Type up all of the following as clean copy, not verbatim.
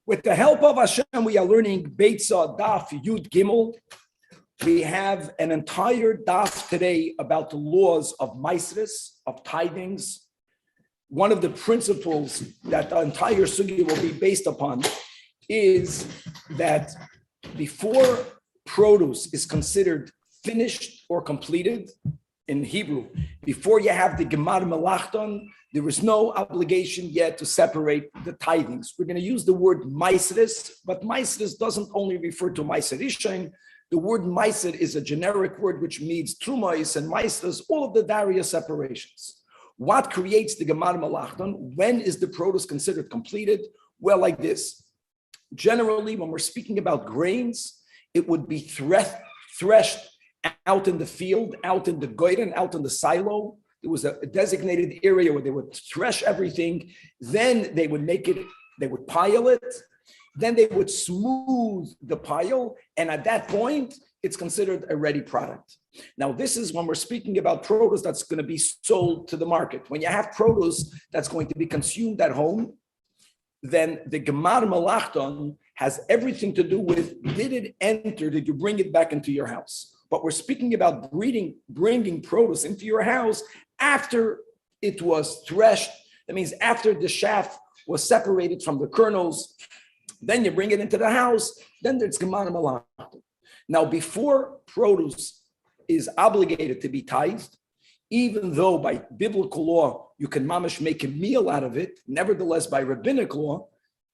With the help of Hashem, we are learning Beitzah Daf Yud Gimel. We have an entire daf today about the laws of maasros, of tithings. One of the principles that the entire sugya will be based upon is that before produce is considered finished or completed, in Hebrew, before you have the gemar melachton, there is no obligation yet to separate the tithings. We're going to use the word maasros, but maasros doesn't only refer to maaser rishon. The word maaser is a generic word which means trumos and maasros, all of the various separations. What creates the gemar melachton? When is the produce considered completed? Well, like this. Generally, when we're speaking about grains, it would be threshed out in the field, out in the goyden, out in the silo. There was a designated area where they would thresh everything. Then they would make it, they would pile it. Then they would smooth the pile. And at that point, it's considered a ready product. Now, this is when we're speaking about produce that's going to be sold to the market. When you have produce that's going to be consumed at home, then the gemar melachton has everything to do with, did it enter, did you bring it back into your house? But we're speaking about bringing produce into your house after it was threshed. That means after the chaff was separated from the kernels, then you bring it into the house, then there's gemar melachton. Now, before produce is obligated to be tithed, even though by biblical law you can mamash make a meal out of it, nevertheless by rabbinic law,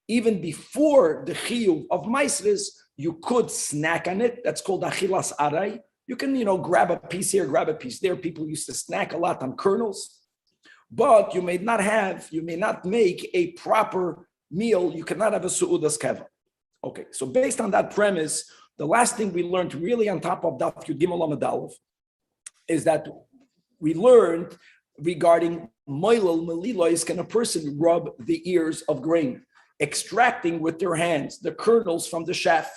even before the chiyuv of maasros, you could snack on it. That's called achilas aray. You can, grab a piece here, grab a piece there. People used to snack a lot on kernels, but you may not make a proper meal. You cannot have a su'udas keva. Okay, so based on that premise, the last thing we learned really on top of Daf Yud Gimel Amud Aleph is that we learned regarding moilel melilois, can a person rub the ears of grain, extracting with their hands the kernels from the chaff.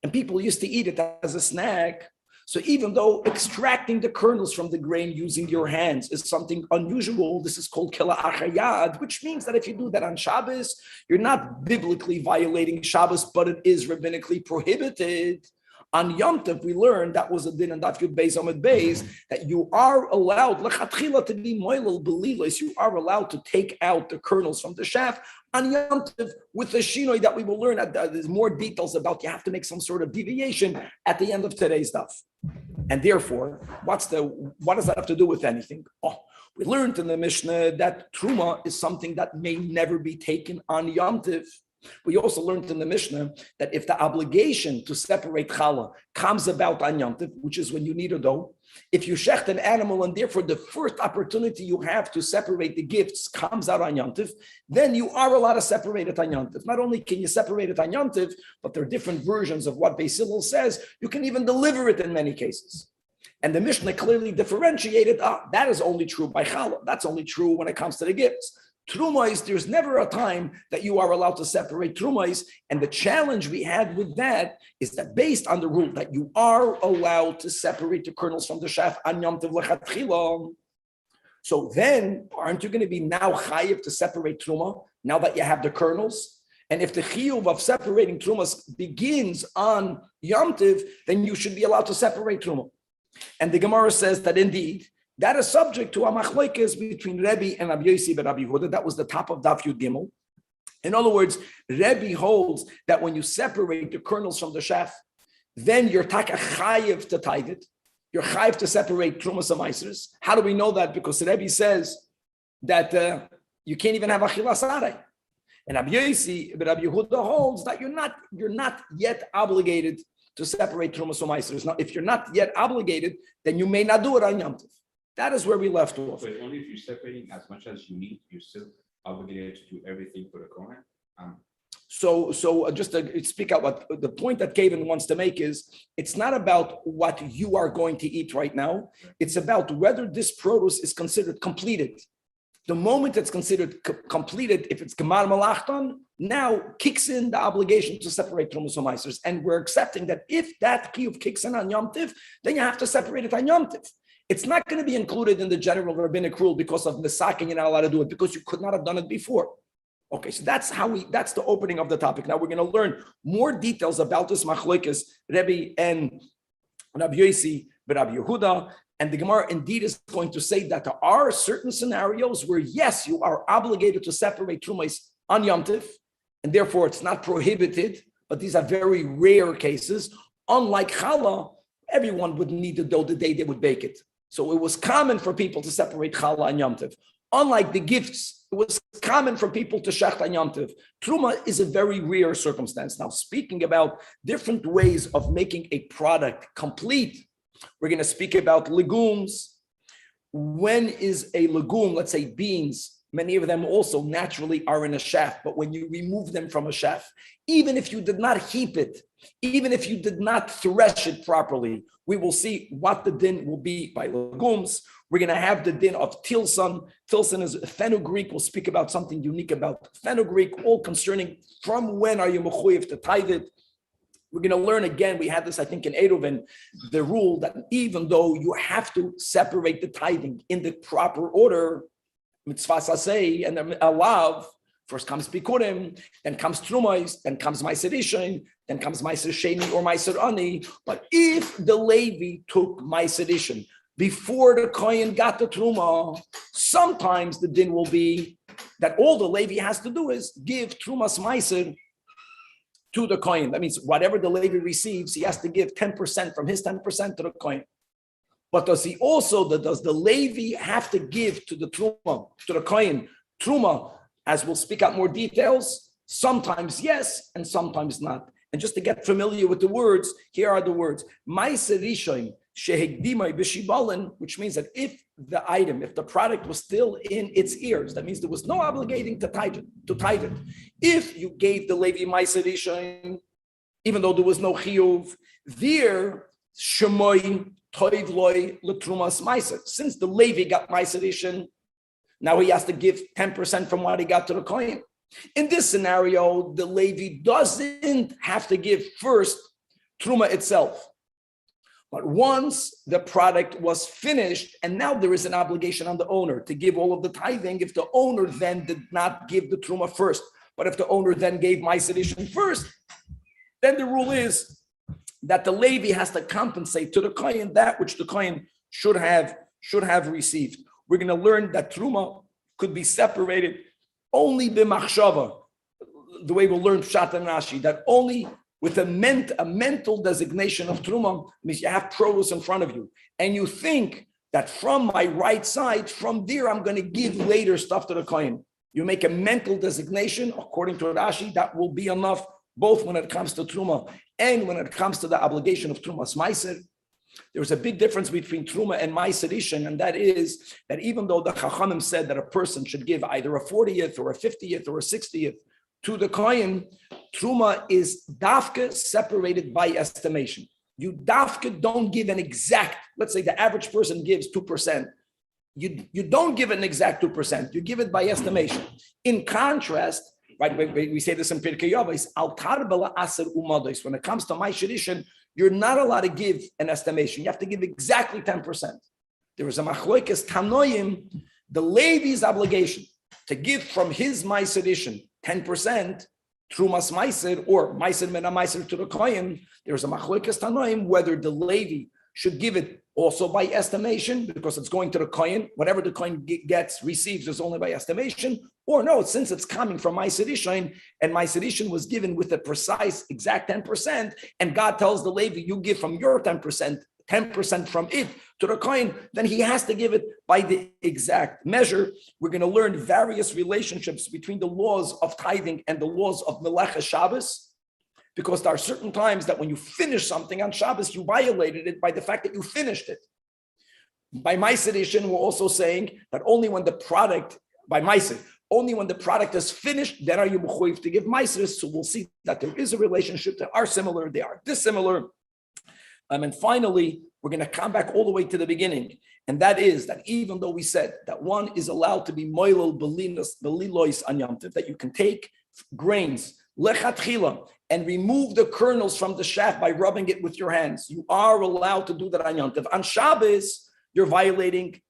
And people used to eat it as a snack. So even though extracting the kernels from the grain using your hands is something unusual, this is called kila achayad, which means that if you do that on Shabbos, you're not biblically violating Shabbos, but it is rabbinically prohibited. On Yom Tov, we learned that was a din on Daf Yud Beis Amud Beis, that you are allowed lechatchila to be moilel belilos. You are allowed to take out the kernels from the chaff on Yom Tov with the shinoi that we will learn. There's more details about. You have to make some sort of deviation at the end of today's daf. And therefore, what does that have to do with anything? We learned in the Mishnah that truma is something that may never be taken on Yom Tov. We also learned in the Mishnah that if the obligation to separate challah comes about on Yom Tov, which is when you need a dough, if you shecht an animal and therefore the first opportunity you have to separate the gifts comes out on Yom Tov, then you are allowed to separate it on Yom Tov. Not only can you separate it on Yom Tov, but there are different versions of what Beis Hillel says. You can even deliver it in many cases. And the Mishnah clearly differentiated, that is only true by challah. That's only true when it comes to the gifts. Trumais, there's never a time that you are allowed to separate trumais. And the challenge we had with that is that based on the rule that you are allowed to separate the kernels from the chaff on Yom Tov lechatchila, so then aren't you going to be now chayiv to separate truma now that you have the kernels? And if the chiyuv of separating trumas begins on Yom Tov, then you should be allowed to separate truma. And the Gemara says that indeed, that is subject to a machlokes between Rebbe and Rabbi Yossi and Rabbi Yehuda. That was the top of Daf Yud Gimel. In other words, Rebbe holds that when you separate the kernels from the chaff, then you're taka chayiv to tithe it. You're chayiv to separate trumas and maasros. How do we know that? Because Rebbe says that you can't even have achilas aray. And Rabbi Yossi and Rabbi Yehuda holds that you're not yet obligated to separate trumas and maasros. Now, if you're not yet obligated, then you may not do it on Yom Tov. That is where we left off. But only if you're separating as much as you need, you're still obligated to do everything for the Koren. So just to speak out what the point that Kevin wants to make is, it's not about what you are going to eat right now. It's about whether this produce is considered completed. The moment it's considered completed, if it's gemar melachton, now kicks in the obligation to separate trumas and maasros. And we're accepting that if that chiyuv kicks in on Yom Tov, then you have to separate it on Yom Tov. It's not going to be included in the general rabbinic rule because of Nesak, and you're not allowed to do it because you could not have done it before. Okay, so that's the opening of the topic. Now we're going to learn more details about this machlokes, Rebbe and Rabbi Yossi, but Rabbi Yehuda. And the Gemara indeed is going to say that there are certain scenarios where, yes, you are obligated to separate Trumais on Yom Tov, and therefore it's not prohibited, but these are very rare cases. Unlike Challah, everyone would need to know the day they would bake it. So it was common for people to separate Challah on Yom Tov. Unlike the gifts, it was common for people to shecht on Yom Tov. Truma is a very rare circumstance. Now, speaking about different ways of making a product complete, we're going to speak about legumes. When is a legume, let's say beans, many of them also naturally are in a sheaf, but when you remove them from a sheaf, even if you did not heap it, even if you did not thresh it properly, we will see what the din will be by legumes. We're going to have the din of tilson. Tilson is fenugreek. We'll speak about something unique about fenugreek, all concerning from when are you mechuyev to tithe it. We're going to learn again, we had this, I think, in Eiduvin, the rule that even though you have to separate the tithing in the proper order, mitzvah sasei and the alav, first comes bikurim, then comes trumais, then comes meiser rishon, then comes meiser sheni or meiser ani. But if the Levi took meiser rishon before the Kohen got the truma, sometimes the din will be that all the Levi has to do is give trumas meiser to the Kohen. That means whatever the Levi receives, he has to give 10% from his 10% to the Kohen. But does the Levi have to give to the Truma, to the Kohen, Truma, as we'll speak out more details? Sometimes yes, and sometimes not. And just to get familiar with the words, here are the words. Meiser rishon shehekdimai b'shibalin, which means that if the product was still in its ears, that means there was no obligating to tithe it. If you gave the Levi meiser rishon, even though there was no chiyuv, there shemoy toiv loy letrumas meiser. Since the Levi got meiser rishon, now he has to give 10% from what he got to the Kohen. In this scenario, the Levi doesn't have to give first truma itself. But once the product was finished, and now there is an obligation on the owner to give all of the tithing, if the owner then did not give the truma first, but if the owner then gave meiser rishon first, then the rule is that the Levi has to compensate to the Kohen that which the Kohen should have received. We're going to learn that truma could be separated only b'machshava, the way we'll learn Pshat and Rashi, that only with a mental designation of truma means you have produce in front of you, and you think that from my right side, from there, I'm going to give later stuff to the Kohen. You make a mental designation, according to Rashi, that will be enough, both when it comes to truma and when it comes to the obligation of trumas meiser. There's a big difference between truma and meiser rishon, and that is that even though the Chachamim said that a person should give either a 40th or a 50th or a 60th to the Kohen, truma is dafka separated by estimation. You dafka don't give an exact, let's say the average person gives 2%. You don't give an exact 2%, you give it by estimation. In contrast, right, we say this in Pirkei Avos, al tarbala aser umados. When it comes to meiser rishon, you're not allowed to give an estimation. You have to give exactly 10%. There is a machlokes tanoim, the Levi's obligation to give from his meiser rishon 10%, trumas meiser or meiser mena meiser to the Kohen. There is a machlokes tanoim whether the Levi should give it also by estimation because it's going to the Kohen. Whatever the Kohen receives is only by estimation, or no, since it's coming from meiser rishon and meiser rishon was given with a precise exact 10%, and God tells the Levi, you give from your 10% from it to the Kohen, then he has to give it by the exact measure. We're going to learn various relationships between the laws of tithing and the laws of Melecha Shabbos, because there are certain times that when you finish something on Shabbos, you violated it by the fact that you finished it. By meiser rishon, we're also saying that only when the product, by meiser, only when the product is finished, then are you mechuyev to give meiser. So we'll see that there is a relationship. They are similar, they are dissimilar. And finally, we're going to come back all the way to the beginning. And that is that even though we said that one is allowed to be moilel belilois an Yom Tov, that you can take grains, lechatchila, and remove the kernels from the shaft by rubbing it with your hands. You are allowed to do that on Yom Tov. On Shabbos, you're violating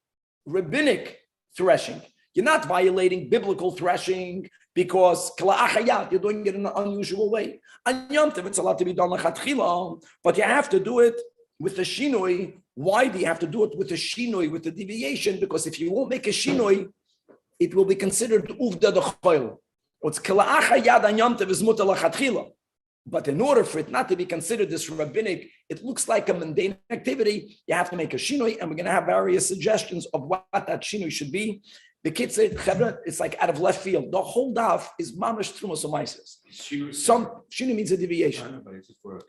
rabbinic threshing. You're not violating biblical threshing because you're doing it in an unusual way. On Yom Tov, it's allowed to be done lechatchila, but you have to do it with the shinoi. Why do you have to do it with the shinoi, with the deviation? Because if you won't make a shinoi, it will be considered uvda d'choil. What's yad on Yom Tov is mutar lechatchila. But in order for it not to be considered this rabbinic, it looks like a mundane activity, you have to make a shinoi, and we're going to have various suggestions of what that shinoi should be. The kids say, it's like out of left field. The whole daf is mamash trumas omaisis. Some shinoi means a deviation. No, but is it for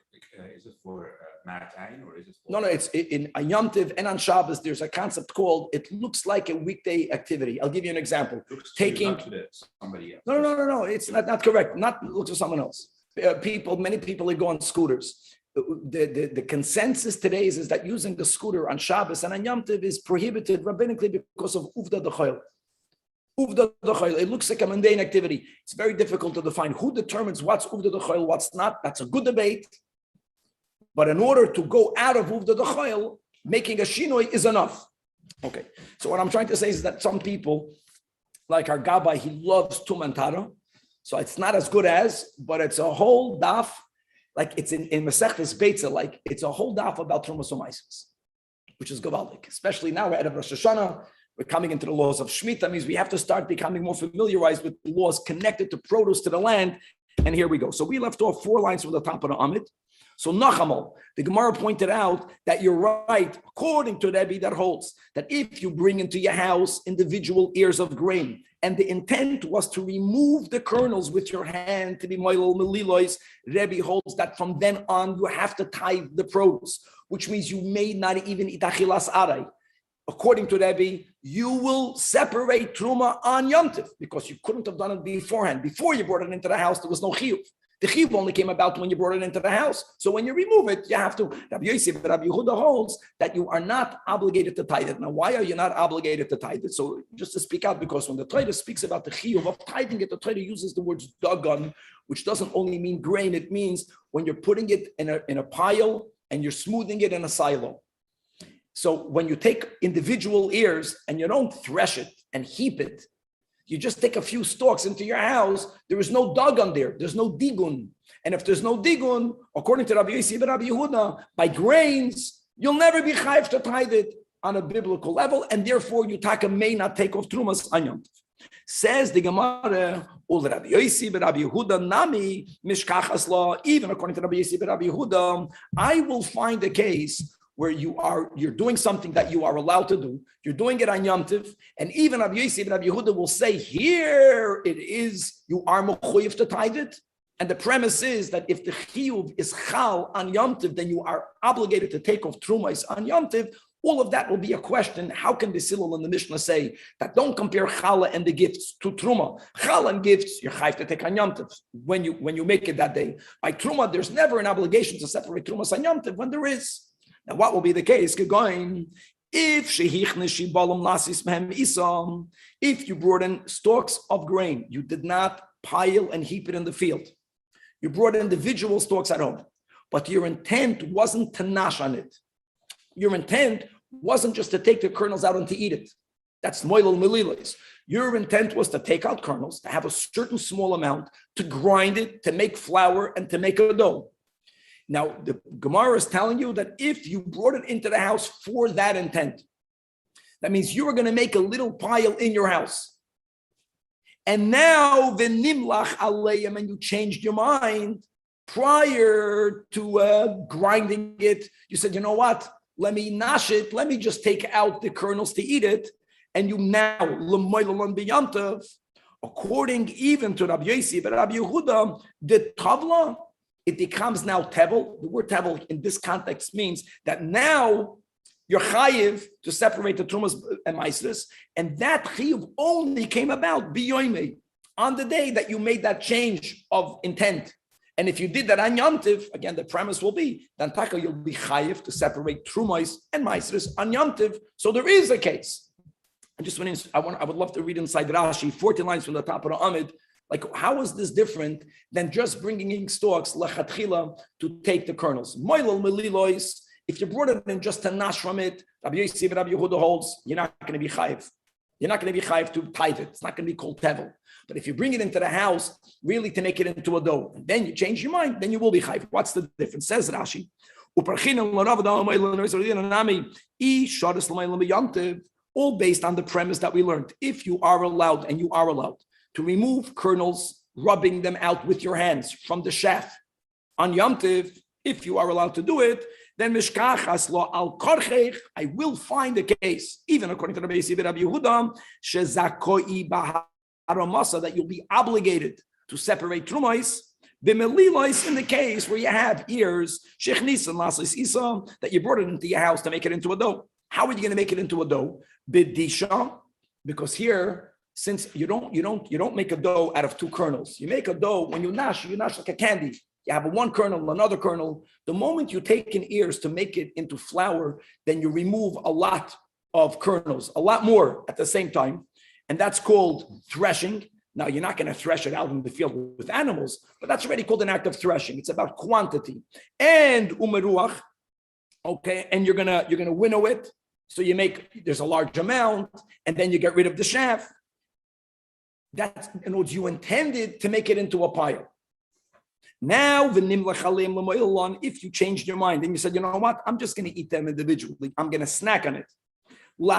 Mordechay or is it for? No, it's in Yom Tov and on Shabbos. There's a concept called it looks like a weekday activity. I'll give you an example. Taking somebody else. No. It's not correct. Not look to someone else. Many people go on scooters. The consensus today is that using the scooter on Shabbos and on Yom Tov is prohibited rabbinically because of uvda d'choil. Uvda d'choil. It looks like a mundane activity. It's very difficult to define who determines what's uvda d'choil, what's not. That's a good debate. But in order to go out of uvda d'choil, making a shinoi is enough. Okay. So what I'm trying to say is that some people, like our Gabbai, he loves tumantara. So it's not as good as, but it's a whole daf, like it's in Masechtes Beitzah, like it's a whole daf about Trumas Umaisis, which is gavaldik. Especially now we're at Rosh Hashanah, we're coming into the laws of Shemitah, means we have to start becoming more familiarized with the laws connected to produce to the land. And here we go. So we left off 4 lines from the top of the Amid. So Nachamol, the Gemara pointed out that you're right, according to Rebbe, that holds that if you bring into your house individual ears of grain, and the intent was to remove the kernels with your hand to be moilol melilois, Rebbe holds that from then on you have to tithe the produce, which means you may not even eat achilas aray. According to Rebbe, you will separate truma on Yom Tov because you couldn't have done it beforehand. Before you brought it into the house, there was no chiyuv. The chiyuv only came about when you brought it into the house. So when you remove it, you have to. Rabbi Yosef, Rabbi Yehuda holds that you are not obligated to tithe it. Now, why are you not obligated to tithe it? So just to speak out, because when the Torah speaks about the chiyuv of tithing it, the Torah uses the words dagan, which doesn't only mean grain. It means when you're putting it in a pile and you're smoothing it in a silo. So when you take individual ears and you don't thresh it and heap it, you just take a few stalks into your house, there is no dagan there. There's no digun. And if there's no digun, according to Rabbi Yosef and Rabbi Yehuda, by grains, you'll never be chayiv to tithe it on a biblical level, and therefore you may not take off trumas on Yom Tov. Says the Gemara, Rabbi Yosef and Rabbi Yehuda nami mishkachas law. Even according to Rabbi Yosef and Rabbi Yehuda, I will find a case where you're doing something that you are allowed to do. You're doing it on Yom Tov, and even Rabbi Yosef and Rabbi Yehuda will say, here it is, you are mechuyev to tithe it. And the premise is that if the chiyuv is chal on Yom Tov, then you are obligated to take off trumais on Yom Tov. All of that will be a question. How can the Silul and the Mishnah say that don't compare challah and the gifts to truma? Challah and gifts, you're chayv to take on Yom Tov when you make it that day. By truma, there's never an obligation to separate trumas on Yom Tov when there is. Now, what will be the case? Going if you brought in stalks of grain, you did not pile and heap it in the field. You brought individual stalks at home, but your intent wasn't to nash on it. Your intent wasn't just to take the kernels out and to eat it. That's moilol melilos. Your intent was to take out kernels, to have a certain small amount, to grind it, to make flour, and to make a dough. Now, the Gemara is telling you that if you brought it into the house for that intent, that means you were going to make a little pile in your house. And now, the nimlach aleim, and you changed your mind prior to grinding it. You said, you know what? Let me nash it. Let me just take out the kernels to eat it. And you now, l'moilolon b'yantav, according even to Rabbi Yosef and Rabbi Yehuda, the tavla, it becomes now tevel. The word tevel in this context means that now you're chayiv to separate the trumas and maisres, and that chayiv only came about biyoimei, on the day that you made that change of intent. And if you did that on Yom Tov, again, the premise will be, then taka, you'll be chayiv to separate trumas and maisres on Yom Tov. So there is a case. I would love to read inside Rashi, 14 lines from the top of the Amid. Like, how is this different than just bringing in stalks, lechatchila, to take the kernels? Moilol melilois, if you brought it in just to nash from it, Rabbi Yosef and Rabbi Yehuda holds, you're not going to be chayiv. You're not going to be chayiv to tithe it. It's not going to be called tevel. But if you bring it into the house, really to make it into a dough, and then you change your mind, then you will be chayiv. What's the difference? Says Rashi. All based on the premise that we learned. If you are allowed, and you are allowed, to remove kernels, rubbing them out with your hands from the shaft on Yom Tov, if you are allowed to do it, then mishkachas lo al korchech, I will find a case, even according to the Beitzah Rabbi Yehuda, shezakoi b'haramasa, that you'll be obligated to separate trumais, b'melilois, in the case where you have ears, shechnisan lasis isa, that you brought it into your house to make it into a dough. How are you going to make it into a dough? B'disha, because here, since you don't make a dough out of two kernels. You make a dough when you nash like a candy. You have one kernel, another kernel. The moment you take in ears to make it into flour, then you remove a lot of kernels, a lot more at the same time. And that's called threshing. Now, you're not going to thresh it out in the field with animals, but that's already called an act of threshing. It's about quantity. And umeruach, okay, and you're gonna winnow it. So there's a large amount, and then you get rid of the chaff. That's, in other words, you intended to make it into a pile. Now, if you changed your mind and you said, you know what, I'm just going to eat them individually. I'm going to snack on it. All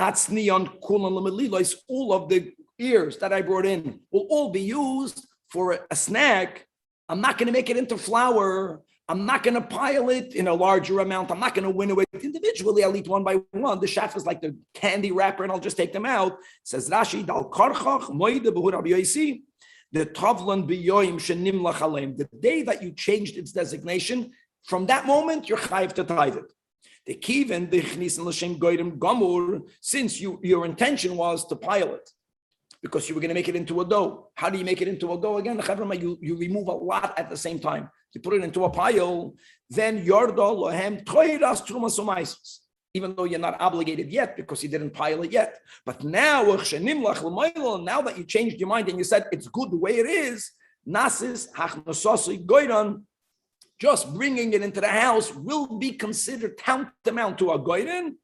of the ears that I brought in will all be used for a snack. I'm not going to make it into flour. I'm not going to pile it in a larger amount. I'm not going to winnow it individually. I'll eat one by one. The shaf is like the candy wrapper, and I'll just take them out. Says Rashi, Dal Karchach, Moide Behur Rabbi Yosi, the Tavlan Biyoim Shenim Lachalem. The day that you changed its designation, from that moment, you're chayiv to tithe it. The Kiven, the Chnisin L'Shem Goyim Gamur, since your intention was to pile it, because you were going to make it into a dough. How do you make it into a dough again? You remove a lot at the same time. You put it into a pile, then Yorda Lohem Toiras Trumas Omaisus. Even though you're not obligated yet because you didn't pile it yet. But now, now that you changed your mind and you said it's good the way it is, Nasis Hachnososui Goyran, just bringing it into the house will be considered tantamount to a Goyran.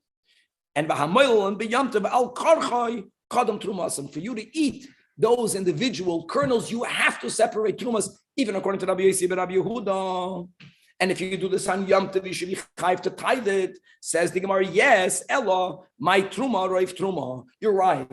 And Bahamoil and B'yamtev Al Karchai Kadam Trumas. And for you to eat those individual kernels, you have to separate Trumas, even according to Rabbi Yosi and Rabbi Yehuda. And if you do this on Yom Tov, you should be chayiv to tithe it. Says the Gemara, yes, Ella, my Truma, Roif Truma. You're right.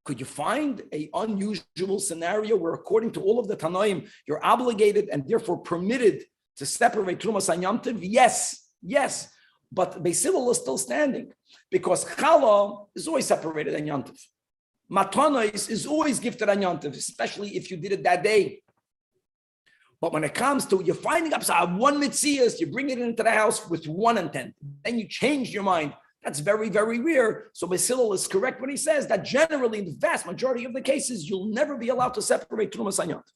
Could you find an unusual scenario where, according to all of the Tanoim, you're obligated and therefore permitted to separate Trumas on Yom Tov? Yes. But Beis Hillel is still standing because Chala is always separated on Yom Tov. Matana is always gifted on Yom Tov, especially if you did it that day. But when it comes to you're finding up one mitzias, you bring it into the house with one intent, then you change your mind. That's very, very rare. So Beis Hillel is correct when he says that generally, in the vast majority of the cases, you'll never be allowed to separate Trumas and Yom Tov.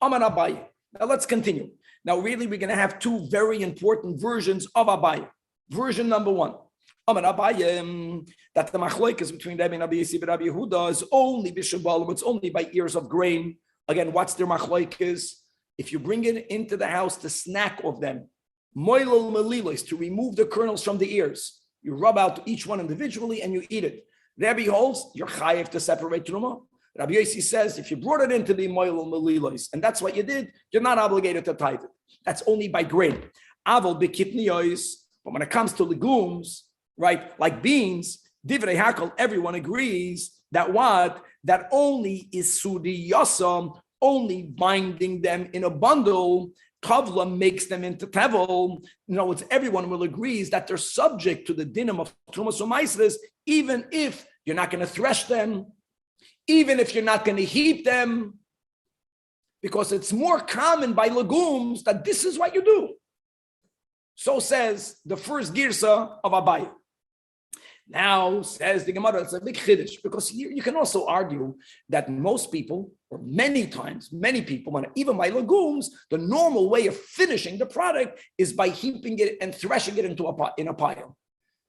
Amar Abaye. Now let's continue. Now, really, we're going to have two very important versions of Abaye. Version number one. Amar Abaye, that the machlokes between Rabbi Yosi and Rabbi Yehuda is only b'shabalim, it's only by ears of grain. Again, what's their machlokes? If you bring it into the house to snack of them, moilol melilos, to remove the kernels from the ears, you rub out each one individually and you eat it. Rabbi holds, you're chayiv to separate truma. Rabbi Yosi says, if you brought it into the moilol melilos, and that's what you did, you're not obligated to tithe it. That's only by grain. Aval bekitniyos, but when it comes to legumes, right, like beans, divrei hakol, everyone agrees that what? That only is sudi yosam, only binding them in a bundle, Kavla makes them into tevel. In other words, everyone will agree that they're subject to the dinam of Trumas U'Maisres, even if you're not going to thresh them, even if you're not going to heat them, because it's more common by legumes that this is what you do. So says the first girsa of Abaye. Now, says the Gemara, it's a big chiddush, because you can also argue that most people, or many times, many people, even by legumes, the normal way of finishing the product is by heaping it and threshing it in a pile.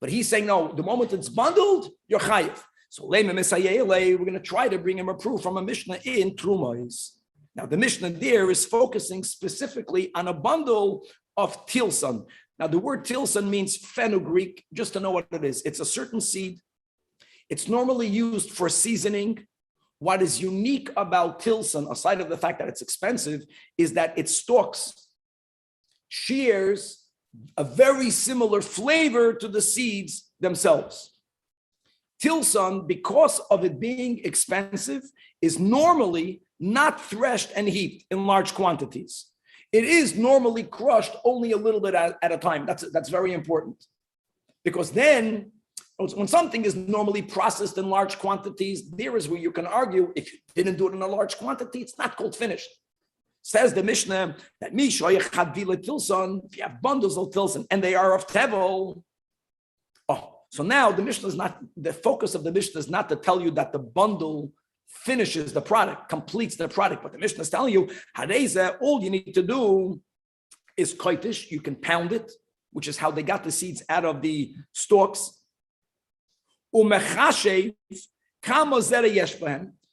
But he's saying, no, the moment it's bundled, you're chayiv. So we're going to try to bring him a proof from a Mishnah in Trumais. Now, the Mishnah there is focusing specifically on a bundle of tilson. Now, the word tilson means fenugreek, just to know what it is. It's a certain seed. It's normally used for seasoning. What is unique about tilson, aside of the fact that it's expensive, is that its stalks shares a very similar flavor to the seeds themselves. Tilson, because of it being expensive, is normally not threshed and heaped in large quantities. It is normally crushed only a little bit at a time. That's very important. Because then, when something is normally processed in large quantities, there is where you can argue, if you didn't do it in a large quantity, it's not called finished. Says the Mishnah that tilson, if you have bundles of tilson and they are of tevel. So now the Mishnah is not, the focus of the Mishnah is not to tell you that the bundle finishes the product, completes the product, but the Mishnah is telling you, all you need to do is koitish, you can pound it, which is how they got the seeds out of the stalks.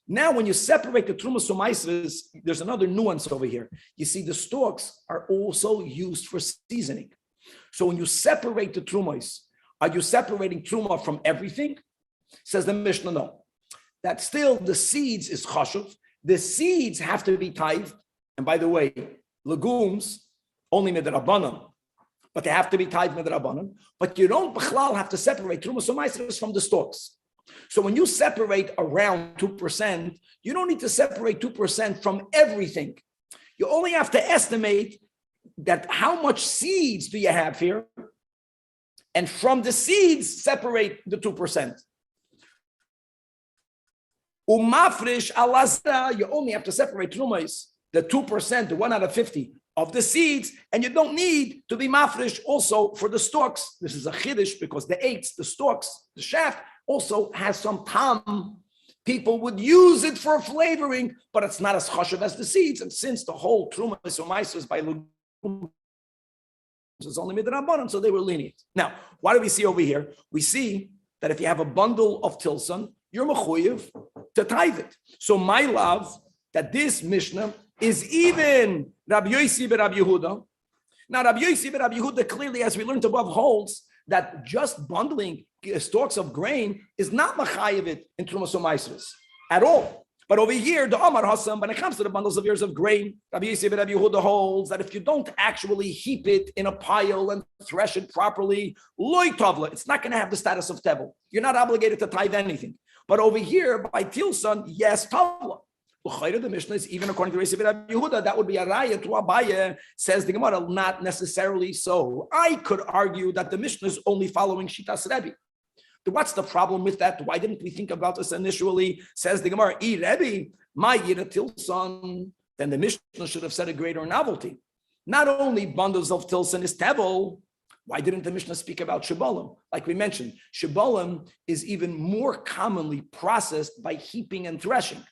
Now, when you separate the trumas from maasros, there's another nuance over here. You see, the stalks are also used for seasoning. So when you separate the trumas, are you separating truma from everything? Says the Mishnah, no. That still the seeds is chashuv. The seeds have to be tithed. And by the way, legumes only midrabanan, but they have to be tithed midrabanan. But you don't b'chlal have to separate trumas or maasros from the stalks. So when you separate around 2%, you don't need to separate 2% from everything. You only have to estimate that how much seeds do you have here, and from the seeds separate the 2%. Umafrish alazra, you only have to separate trumas, the 2%, the 1 out of 50 of the seeds, and you don't need to be mafrish also for the stalks. This is a chiddush because the eights, the stalks, the shaft also has some tam. People would use it for flavoring, but it's not as chashuv as the seeds. And since the whole truma is by legumes, it's only midrabanan, so they were lenient. Now, what do we see over here? We see that if you have a bundle of tilson, you're mechuyev to tithe it. So my love, that this Mishnah is even Rabbi Yossi ben Rabbi Yehuda. Now, Rabbi Yossi ben Rabbi Yehuda clearly, as we learned above, holds that just bundling stalks of grain is not machayev it in trumas or maasros at all. But over here, the Amar Hassan, when it comes to the bundles of ears of grain, Rabbi Yossi ben Rabbi Yehuda holds that if you don't actually heap it in a pile and thresh it properly, loy tavla, it's not going to have the status of tevel. You're not obligated to tithe anything. But over here, by tilson, yes, tavla. The Mishnah is even according to Rabbi Yossi ben Rabbi Yehuda, that would be a raya to Abaye, says the Gemara, not necessarily so. I could argue that the Mishnah is only following Shitas Rebbe. What's the problem with that? Why didn't we think about this initially? Says the Gemara, Rebbe, my yira tilson, then the Mishnah should have said a greater novelty. Not only bundles of tilson is tevel, why didn't the Mishnah speak about shibolim? Like we mentioned, shibolim is even more commonly processed by heaping and threshing.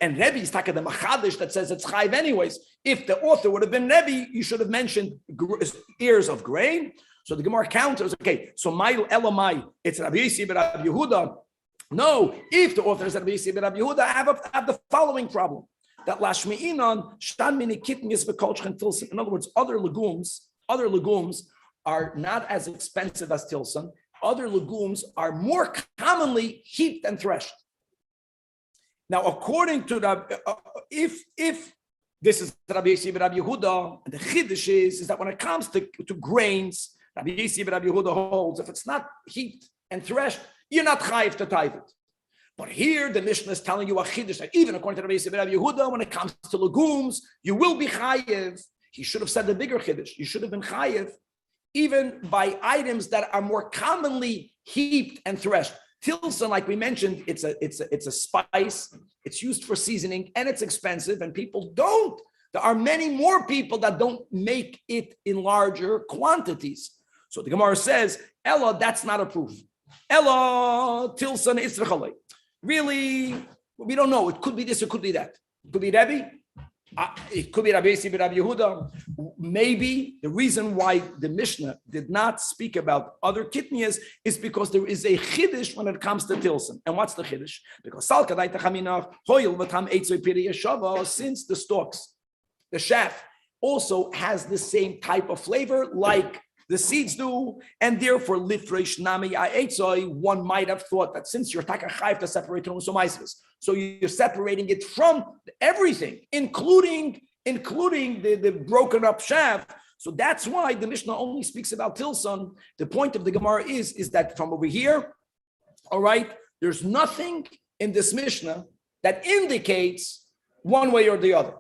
And Rebbe is talking the machadish that says it's chayv anyways. If the author would have been Rebbe, you should have mentioned ears of grain. So the Gemara counters, okay, so my elamai, it's Rabbi Yossi ben Rabbi Yehuda. No, if the author is Rabbi Yossi ben Rabbi Yehuda, I have the following problem. That lashmi'inon shtan mini kitnis v'kolchchen tilson. In other words, other legumes are not as expensive as tilson. Other legumes are more commonly heaped and threshed. Now, according to the, if this is Rabbi Yossi ben Rabbi Yehuda, the chiddush is that when it comes to grains, Rabbi Yossi ben Rabbi Yehuda holds if it's not heaped and threshed, you're not chayiv to tithe it. But here the Mishnah is telling you a chiddush that even according to Rabbi Yossi ben Rabbi Yehuda, when it comes to legumes, you will be chayiv. He should have said the bigger chiddush. You should have been chayiv even by items that are more commonly heaped and threshed. Tilson, like we mentioned, it's a spice. It's used for seasoning, and it's expensive. And people don't. There are many more people that don't make it in larger quantities. So the Gemara says, "Ella, that's not a proof. Ella Tilson Israchalei. Really, we don't know. It could be this. It could be that. It could be Rebbe. It could be Rabbi Yossi ben Rabbi Yehuda. Maybe the reason why the Mishnah did not speak about other kitnias is because there is a chiddush when it comes to tilson. And what's the chiddush? Because since the stalks, the shaft also has the same type of flavor like The seeds do, and therefore, lifresh nami ha'etzoi, one might have thought that since you're taka chayv to separate trumas u'maasros, so you're separating it from everything, including the broken up shaft. So that's why the Mishnah only speaks about tilson. The point of the Gemara is that from over here, all right, there's nothing in this Mishnah that indicates one way or the other.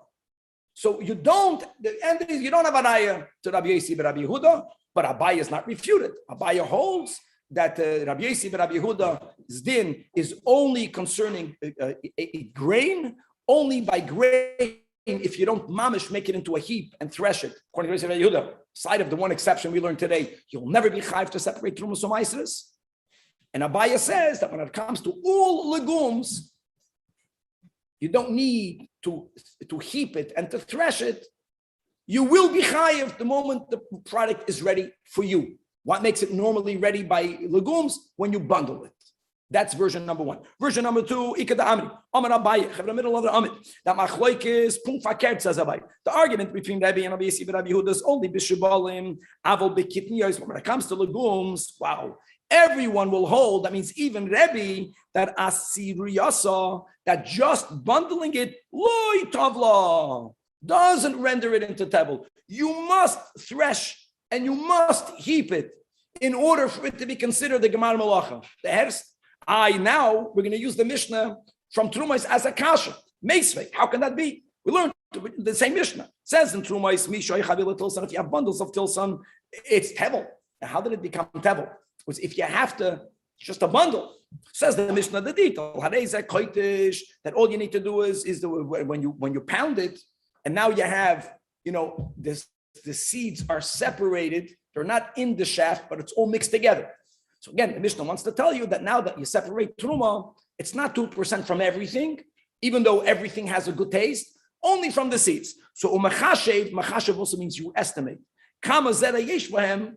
So you don't have an ayah to Rabbi Yossi but Rabbi Yehuda, but Abaye is not refuted. Abaye holds that Rabbi Yossi but Rabbi Yehuda's din is only concerning a grain, only by grain. If you don't mamish, make it into a heap and thresh it. According to Rabbi Yehuda, side of the one exception we learned today, you'll never be chayv to separate trumas from maasros. And Abaye says that when it comes to all legumes, you don't need to heap it and to thresh it. You will be chayiv the moment the product is ready for you. What makes it normally ready by legumes? When you bundle it. That's version number one. Version number two, Ikada Amri, Amar Abaye, the middle of the Amid. That Machloikis, Punk Fakert says Abaye. The argument between Rabbi and Rabbi Yossi and Rabbi Yehuda is only Bishibalim, Avol Bekitniyos. When it comes to legumes, wow, everyone will hold. That means even Rabbi, that Asiriyasa, that just bundling it, Loi Tavla, doesn't render it into table. You must thresh and you must heap it in order for it to be considered the Gemar Malacha. The Herst. Now we're going to use the Mishnah from Trumais as a kasha. Meisvei. How can that be? We learned the same Mishnah. It says in Trumais, Mishoy Chavila Tilson, if you have bundles of Tilson, it's Tevel. And how did it become Tevel? Because if you have to, just a bundle. Says the Mishnah, the detail. That all you need to do is when you pound it, and now you have, the seeds are separated. They're not in the shaft, but it's all mixed together. So again, the Mishnah wants to tell you that now that you separate truma, it's not 2% from everything, even though everything has a good taste, only from the seeds. So machashev also means you estimate. Kama zera yesh bahem,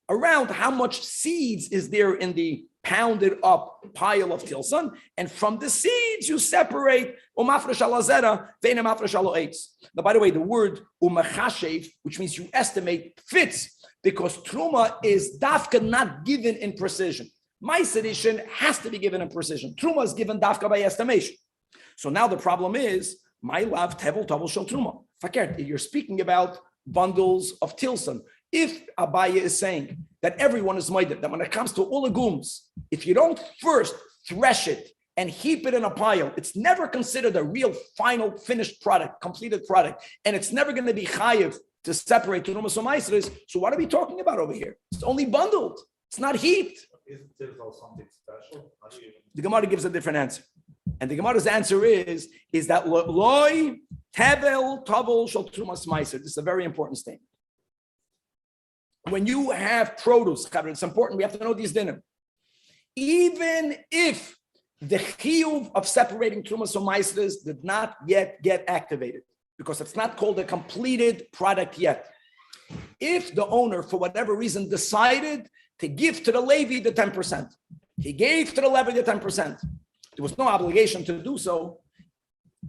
around how much seeds is there in the pounded up pile of tilson, and from the seeds you separate umafresh ala zera ve'enem mafresh ala eitz. Now, by the way, the word umachashev, which means you estimate, fits. Because truma is dafka not given in precision. My sedition has to be given in precision. Truma is given dafka by estimation. So now the problem is, my love tevel tavel shel truma. Fakert, you're speaking about bundles of tilson. If Abaye is saying that everyone is minded, that when it comes to all legumes, if you don't first thresh it and heap it in a pile, it's never considered a real final finished product, completed product, and it's never going to be chayiv to separate trumas from maasros. So what are we talking about over here? It's only bundled. It's not heaped. Isn't there something special? The Gemara gives a different answer. And the Gemara's answer is that loy tevel tavel shel trumas maasros. This is a very important statement. When you have produce, it's important, we have to know these dinim. Even if the chiyuv of separating trumas from maasros did not yet get activated, because it's not called a completed product yet. If the owner, for whatever reason, decided to give to the Levi the 10%, he gave to the Levi the 10%. There was no obligation to do so.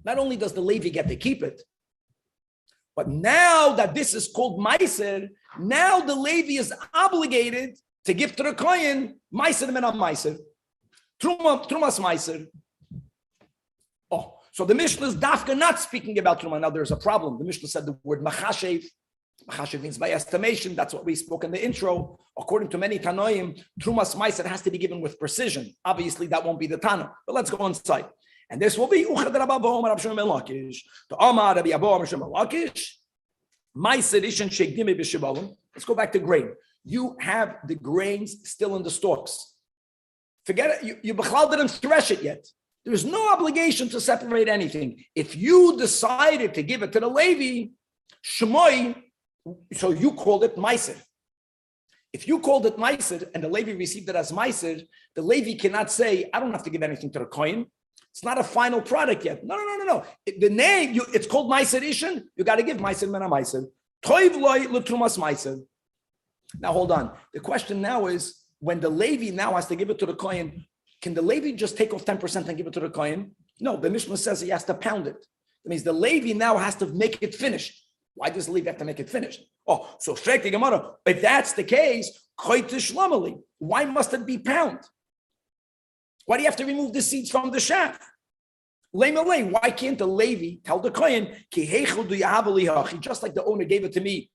Not only does the Levi get to keep it, but now that this is called Meiser, now the Levi is obligated to give to the Kohen Meiser Menam Meiser, Trumas Meiser. Oh, so the Mishnah is dafka not speaking about Truma. Now there's a problem. The Mishnah said the word Machashev. Machashev means by estimation. That's what we spoke in the intro. According to many Tanoim, Trumas Meiser has to be given with precision. Obviously, that won't be the Tana. But let's go inside. And this will be Uchad Rababo Rab Shimon ben Lakish. To Amar Rabbi Abba Rab Shimon ben Lakish. Meiser Ishen Shegdime B'Shibalim. Let's go back to grain. You have the grains still in the stalks. Forget it. You B'chlal didn't thresh it yet. There's no obligation to separate anything. If you decided to give it to the Levi, Shemoi, so you called it Meiser. If you called it Meiser and the Levi received it as Meiser, the Levi cannot say, I don't have to give anything to the Kohen. It's not a final product yet. No. The name, it's called Meiser Ishin. You got to give Meiser Mena Meiser. Toiv loy l'trumas Meiser. Now hold on. The question now is, when the Levi now has to give it to the Kohen, can the Levi just take off 10% and give it to the Kohen? No, the Mishnah says he has to pound it. That means the Levi now has to make it finished. Why does the Levi have to make it finished? Oh, so Shrek the Gemara, if that's the case, why must it be pound? Why do you have to remove the seeds from the shaft? Why can't the Levi tell the Kohen, just like the owner gave it to me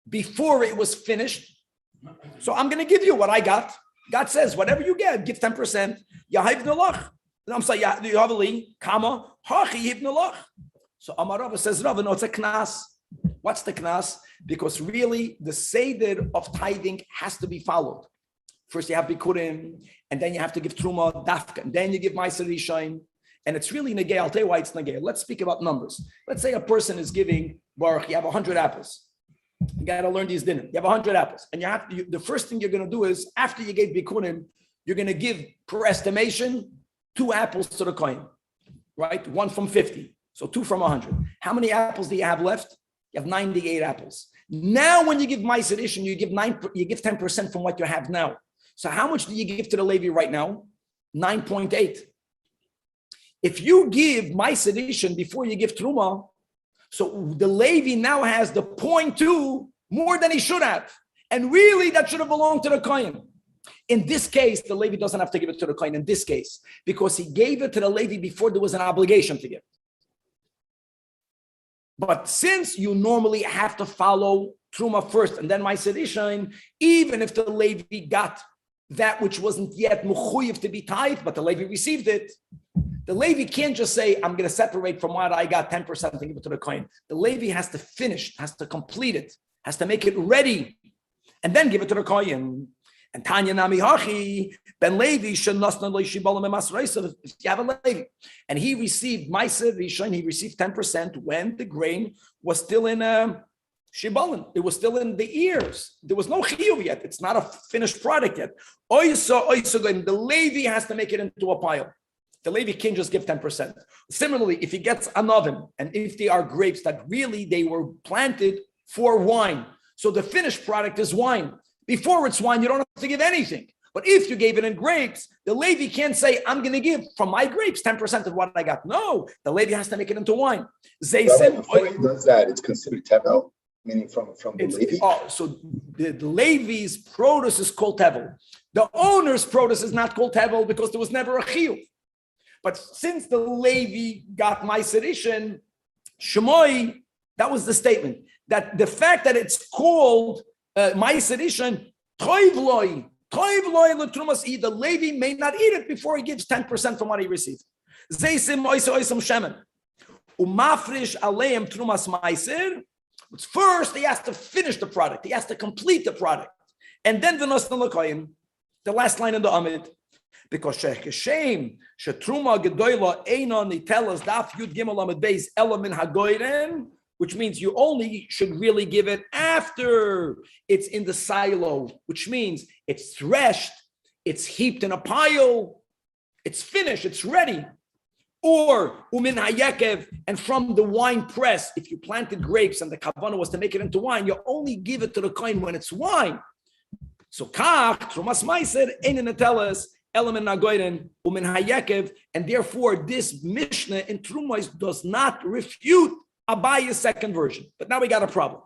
before it was finished? So I'm going to give you what I got. God says, whatever you get, give 10%. I'm saying, so Amar Rava says, Rava, no, it's a knas. What's the knas? Because really, the seder of tithing has to be followed. First, you have bikurim, and then you have to give truma, dafka, and then you give ma'aser rishon. And it's really negay. I'll tell you why it's negay. Let's speak about numbers. Let's say a person is giving baruch. You have 100 apples. You got to learn these dinner. You have 100 apples, and the first thing you're going to do is after you gave bikurim, you're going to give per estimation 2 apples to the coin, right? 1 from 50, so 2 from 100. How many apples do you have left? You have 98 apples. Now, when you give ma'aser rishon, you give 10% from what you have now. So how much do you give to the Levi right now? 9.8. If you give ma'aser rishon before you give truma, so the Levi now has the 0.2 more than he should have. And really, that should have belonged to the Kohen. In this case, the Levi doesn't have to give it to the Kohen in this case, because he gave it to the Levi before there was an obligation to give. But since you normally have to follow truma first and then ma'aser rishon, even if the Levi got that which wasn't yet mechuyev to be tithed, but the Levi received it, the Levi can't just say, I'm going to separate from what I got 10% and give it to the Kohen. The Levi has to finish, has to complete it, has to make it ready, and then give it to the Kohen. And Tanya Nami Hachi, Ben Levi, if you have a Levi, and he received Ma'aser Rishon, he received 10% when the grain was still in Shibalin. It was still in the ears. There was no chiyuv yet. It's not a finished product yet. The Levi has to make it into a pile. The Levi can't just give 10%. Similarly, if he gets an oven, and if they are grapes that really they were planted for wine, so the finished product is wine. Before it's wine, you don't have to give anything. But if you gave it in grapes, the Levi can't say, I'm going to give from my grapes 10% of what I got. No, the Levi has to make it into wine. Before he does that, it's considered tevel, meaning from the Levi? So the Levi's produce is called tevel. The owner's produce is not called tevel because there was never a chiyuv. But since the Levi got ma'aser rishon, Shemoi, that was the statement. That the fact that it's called ma'aser rishon, toiv loy l'trumas, the Levi may not eat it before he gives 10% from what he received. Zeisim oisam shemen. Umafrish aleim trumas ma'aser. First, he has to finish the product. He has to complete the product. And then the last line in the Amid. Because shame, shetruma gedoyla eina nitelas daf yud gimel amid beis elamin hagoyren, which means you only should really give it after it's in the silo, which means it's threshed, it's heaped in a pile, it's finished, it's ready. Or umin hayekev, and from the wine press, if you planted grapes and the kavanah was to make it into wine, you only give it to the kohen when it's wine. So kach trumas ma'aser eina nitelas element nagoyren umin hayekev, and therefore this Mishnah in Trumos does not refute Abaya's second version. But now we got a problem.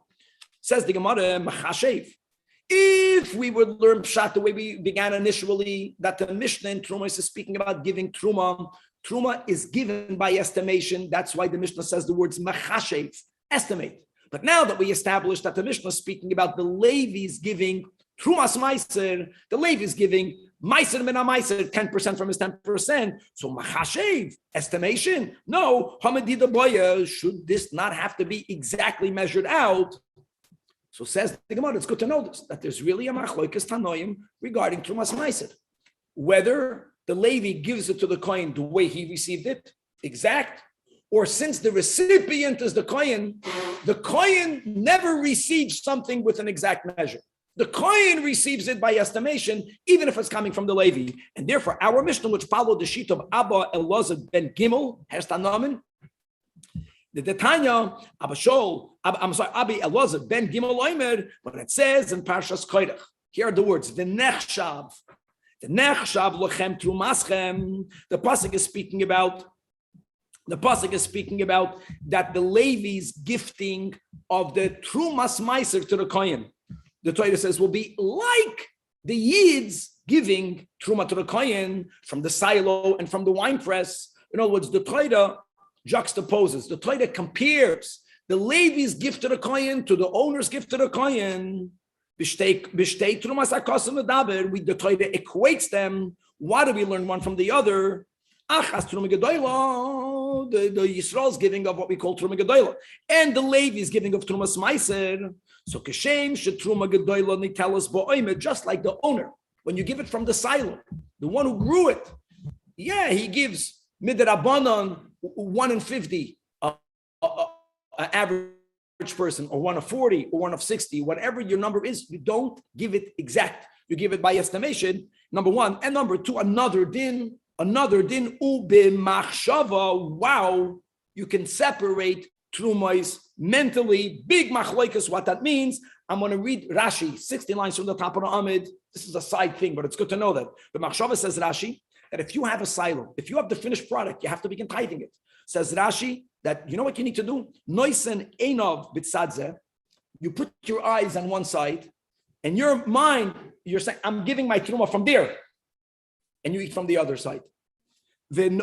Says the Gemara, Machashev. If we would learn Pshat the way we began initially, that the Mishnah in Trumos is speaking about giving Truma. Truma is given by estimation. That's why the Mishnah says the words Machashev, estimate. But now that we established that the Mishnah is speaking about the Levi's giving Trumas Ma'aser, the Levi is giving Ma'aser min Ma'aser, 10% from his 10%. So Machashev, estimation. No, Hamadida Boya, should this not have to be exactly measured out? So says the Gemara, it's good to know this, that there's really a Machloikas Tanoim regarding Trumas Ma'aser. Whether the Levi gives it to the Kohen the way he received it, exact, or since the recipient is the Kohen never receives something with an exact measure. The Kohen receives it by estimation, even if it's coming from the Levi. And therefore, our Mishnah, which followed the sheet of Abba Elazar ben Gimel, Herstanomen, the Tanya, Abi Elazar ben Gimel Oimer, when it says in Parshas Koirach, here are the words, the Nechshav lochem trumaschem. The pasuk is speaking about that the Levi's gifting of the Trumas Meiser to the Kohen, the Torah says, will be like the Yids giving Truma to the Kohen from the silo and from the wine press. In other words, the Torah juxtaposes, the Torah compares the Levi's gift to the Kohen to the owner's gift to the Kohen. The Torah equates them. Why do we learn one from the other? The Yisrael's giving of what we call Truma Gedoyla, and the Levi is giving of Trumas Meiser. So Keshem Shetruma Gedoyla Nitelas Bo'omer, just like the owner, when you give it from the silo, the one who grew it, yeah, he gives midrabanan 1 in 50, an average person, or 1 of 40, or 1 of 60, whatever your number is. You don't give it exact. You give it by estimation. Number one, and number two, another din ube machshava. Wow, you can separate trumais mentally. Big machlokes. What that means? I'm going to read Rashi, 60 lines from the top of the Amid. This is a side thing, but it's good to know that. The machshava says, Rashi, that if you have a silo, if you have the finished product, you have to begin tithing it. Says Rashi that you know what you need to do? Noisen einov bitzadze. You put your eyes on one side, and your mind, you're saying, I'm giving my truma from there. And you eat from the other side. Because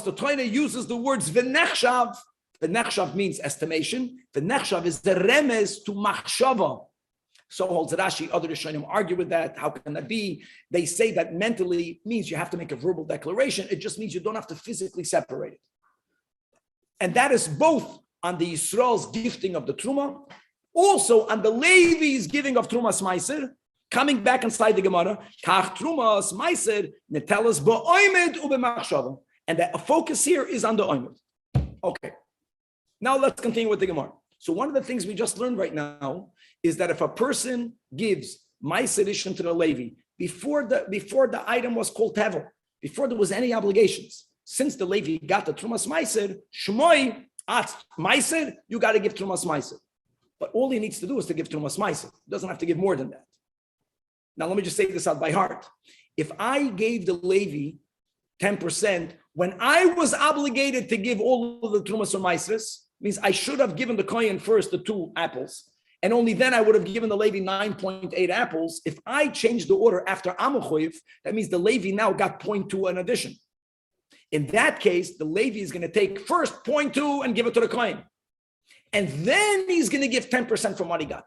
the Torah uses the words v'nechshav. V'nechshav means estimation. V'nechshav is the remez to machshava. So holds Rashi. Other Rishonim argue with that. How can that be? They say that mentally means you have to make a verbal declaration. It just means you don't have to physically separate it. And that is both on the Yisrael's gifting of the truma, also on the Levi's giving of trumas meiser. Coming back inside the Gemara, kach trumas meiser netelas ba'oimed ubemachshava, and the focus here is on the oimed. Okay, now let's continue with the Gemara. So one of the things we just learned right now is that if a person gives meiser rishon to the Levi before the item was called tevel, before there was any obligations, since the Levi got the trumas meiser, shmoi at meiser, you got to give trumas meiser. But all he needs to do is to give trumas meiser. He doesn't have to give more than that. Now, let me just say this out by heart. If I gave the Levi 10% when I was obligated to give all of the Trumas or Maisris, means I should have given the Kohen first the 2 apples, and only then I would have given the Levi 9.8 apples. If I changed the order after Amuchoyev, that means the Levi now got 0.2 in addition. In that case, the Levi is going to take first 0.2 and give it to the Kohen. And then he's going to give 10% from what he got.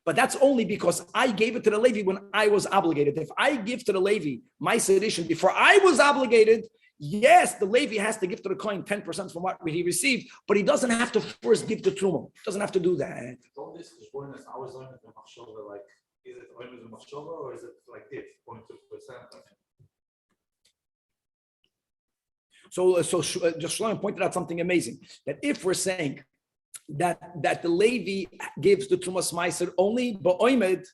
But that's only because I gave it to the Levi when I was obligated. If I give to the Levi my sedition before I was obligated, yes, the Levi has to give to the Kohen 10% from what he received, but he doesn't have to first give the Truma. He doesn't have to do that. All this is bonus. I was learning the machshava, like, is it only the machshava or is it like this, 0.2%? So just Shlomo pointed out something amazing, that if we're saying that the Levi gives the Trumas Meiser only ba'oimed,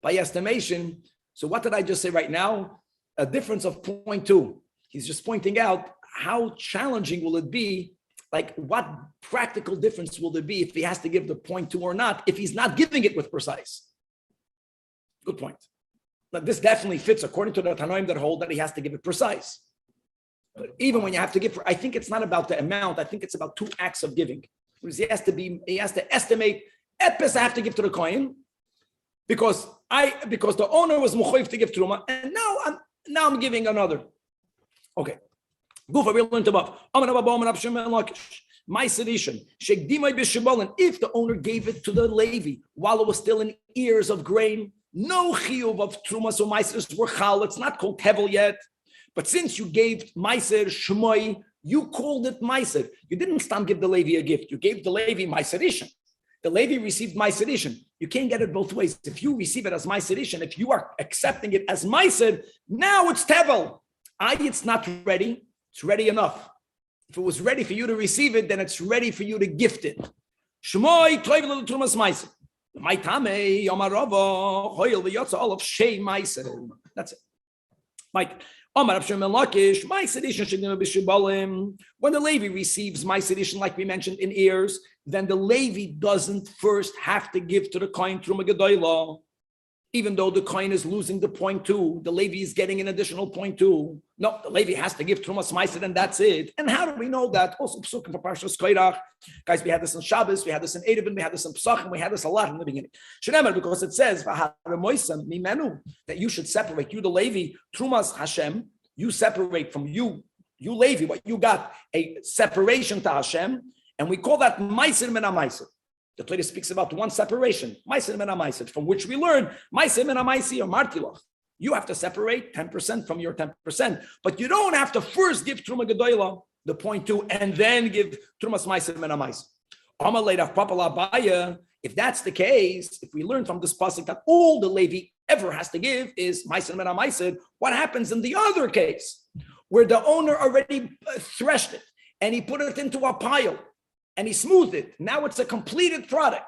by estimation. So what did I just say right now? A difference of 0.2. He's just pointing out how challenging will it be, like what practical difference will there be if he has to give the 0.2 or not, if he's not giving it with precise. Good point. But this definitely fits according to the Tanoim that hold that he has to give it precise. But even when you have to give, I think it's not about the amount. I think it's about 2 acts of giving. He has to estimate epis I have to give to the Kohen because the owner was muchoyv to give truma, and now I'm giving another. Okay. Gufa, we learned above. My sedition. If the owner gave it to the Levi while it was still in ears of grain, no chiyuv of truma, so meiser were chal. It's not called tevel yet. But since you gave meiser shmoi, you called it meiser. You didn't give the Levi a gift. You gave the Levi meiserishin. The Levi received meiserishin. You can't get it both ways. If you receive it as meiserishin, if you are accepting it as meiser, now it's tevel. It's not ready. It's ready enough. If it was ready for you to receive it, then it's ready for you to gift it. Shmoi toivel trumas meiser. My tame yomarava hoil v'yotza all of shei meiser. That's it. Mike. When the Levi receives my sedition, like we mentioned in ears, then the Levi doesn't first have to give to the Kohen Truma Gedoyla. even though the coin is losing the 0.2, the Levi is getting an additional 0.2. No, the Levi has to give Trumas Meiser, and that's it. And how do we know that? Also, Psukim for Parshas Koirach. Guys, we had this in Shabbos, we had this in Eruvin, we had this in Pesachim, we had this a lot in the beginning. Shnemer, because it says that you should separate, you the Levi, Trumas Hashem, you separate from you Levi, what you got, a separation to Hashem, and we call that Meiser Min HaMeiser. The Torah speaks about one separation, Meiser Min HaMeiser, from which we learn Meiser Min HaMeiser or Martilach. You have to separate 10% from your 10%, but you don't have to first give Truma Gedoyla, the 0.2, and then give Trumas Meiser Min HaMeiser. If that's the case, if we learn from this pasuk that all the Levi ever has to give is Meiser Min HaMeiser, what happens in the other case, where the owner already threshed it, and he put it into a pile, and he smoothed it. Now it's a completed product.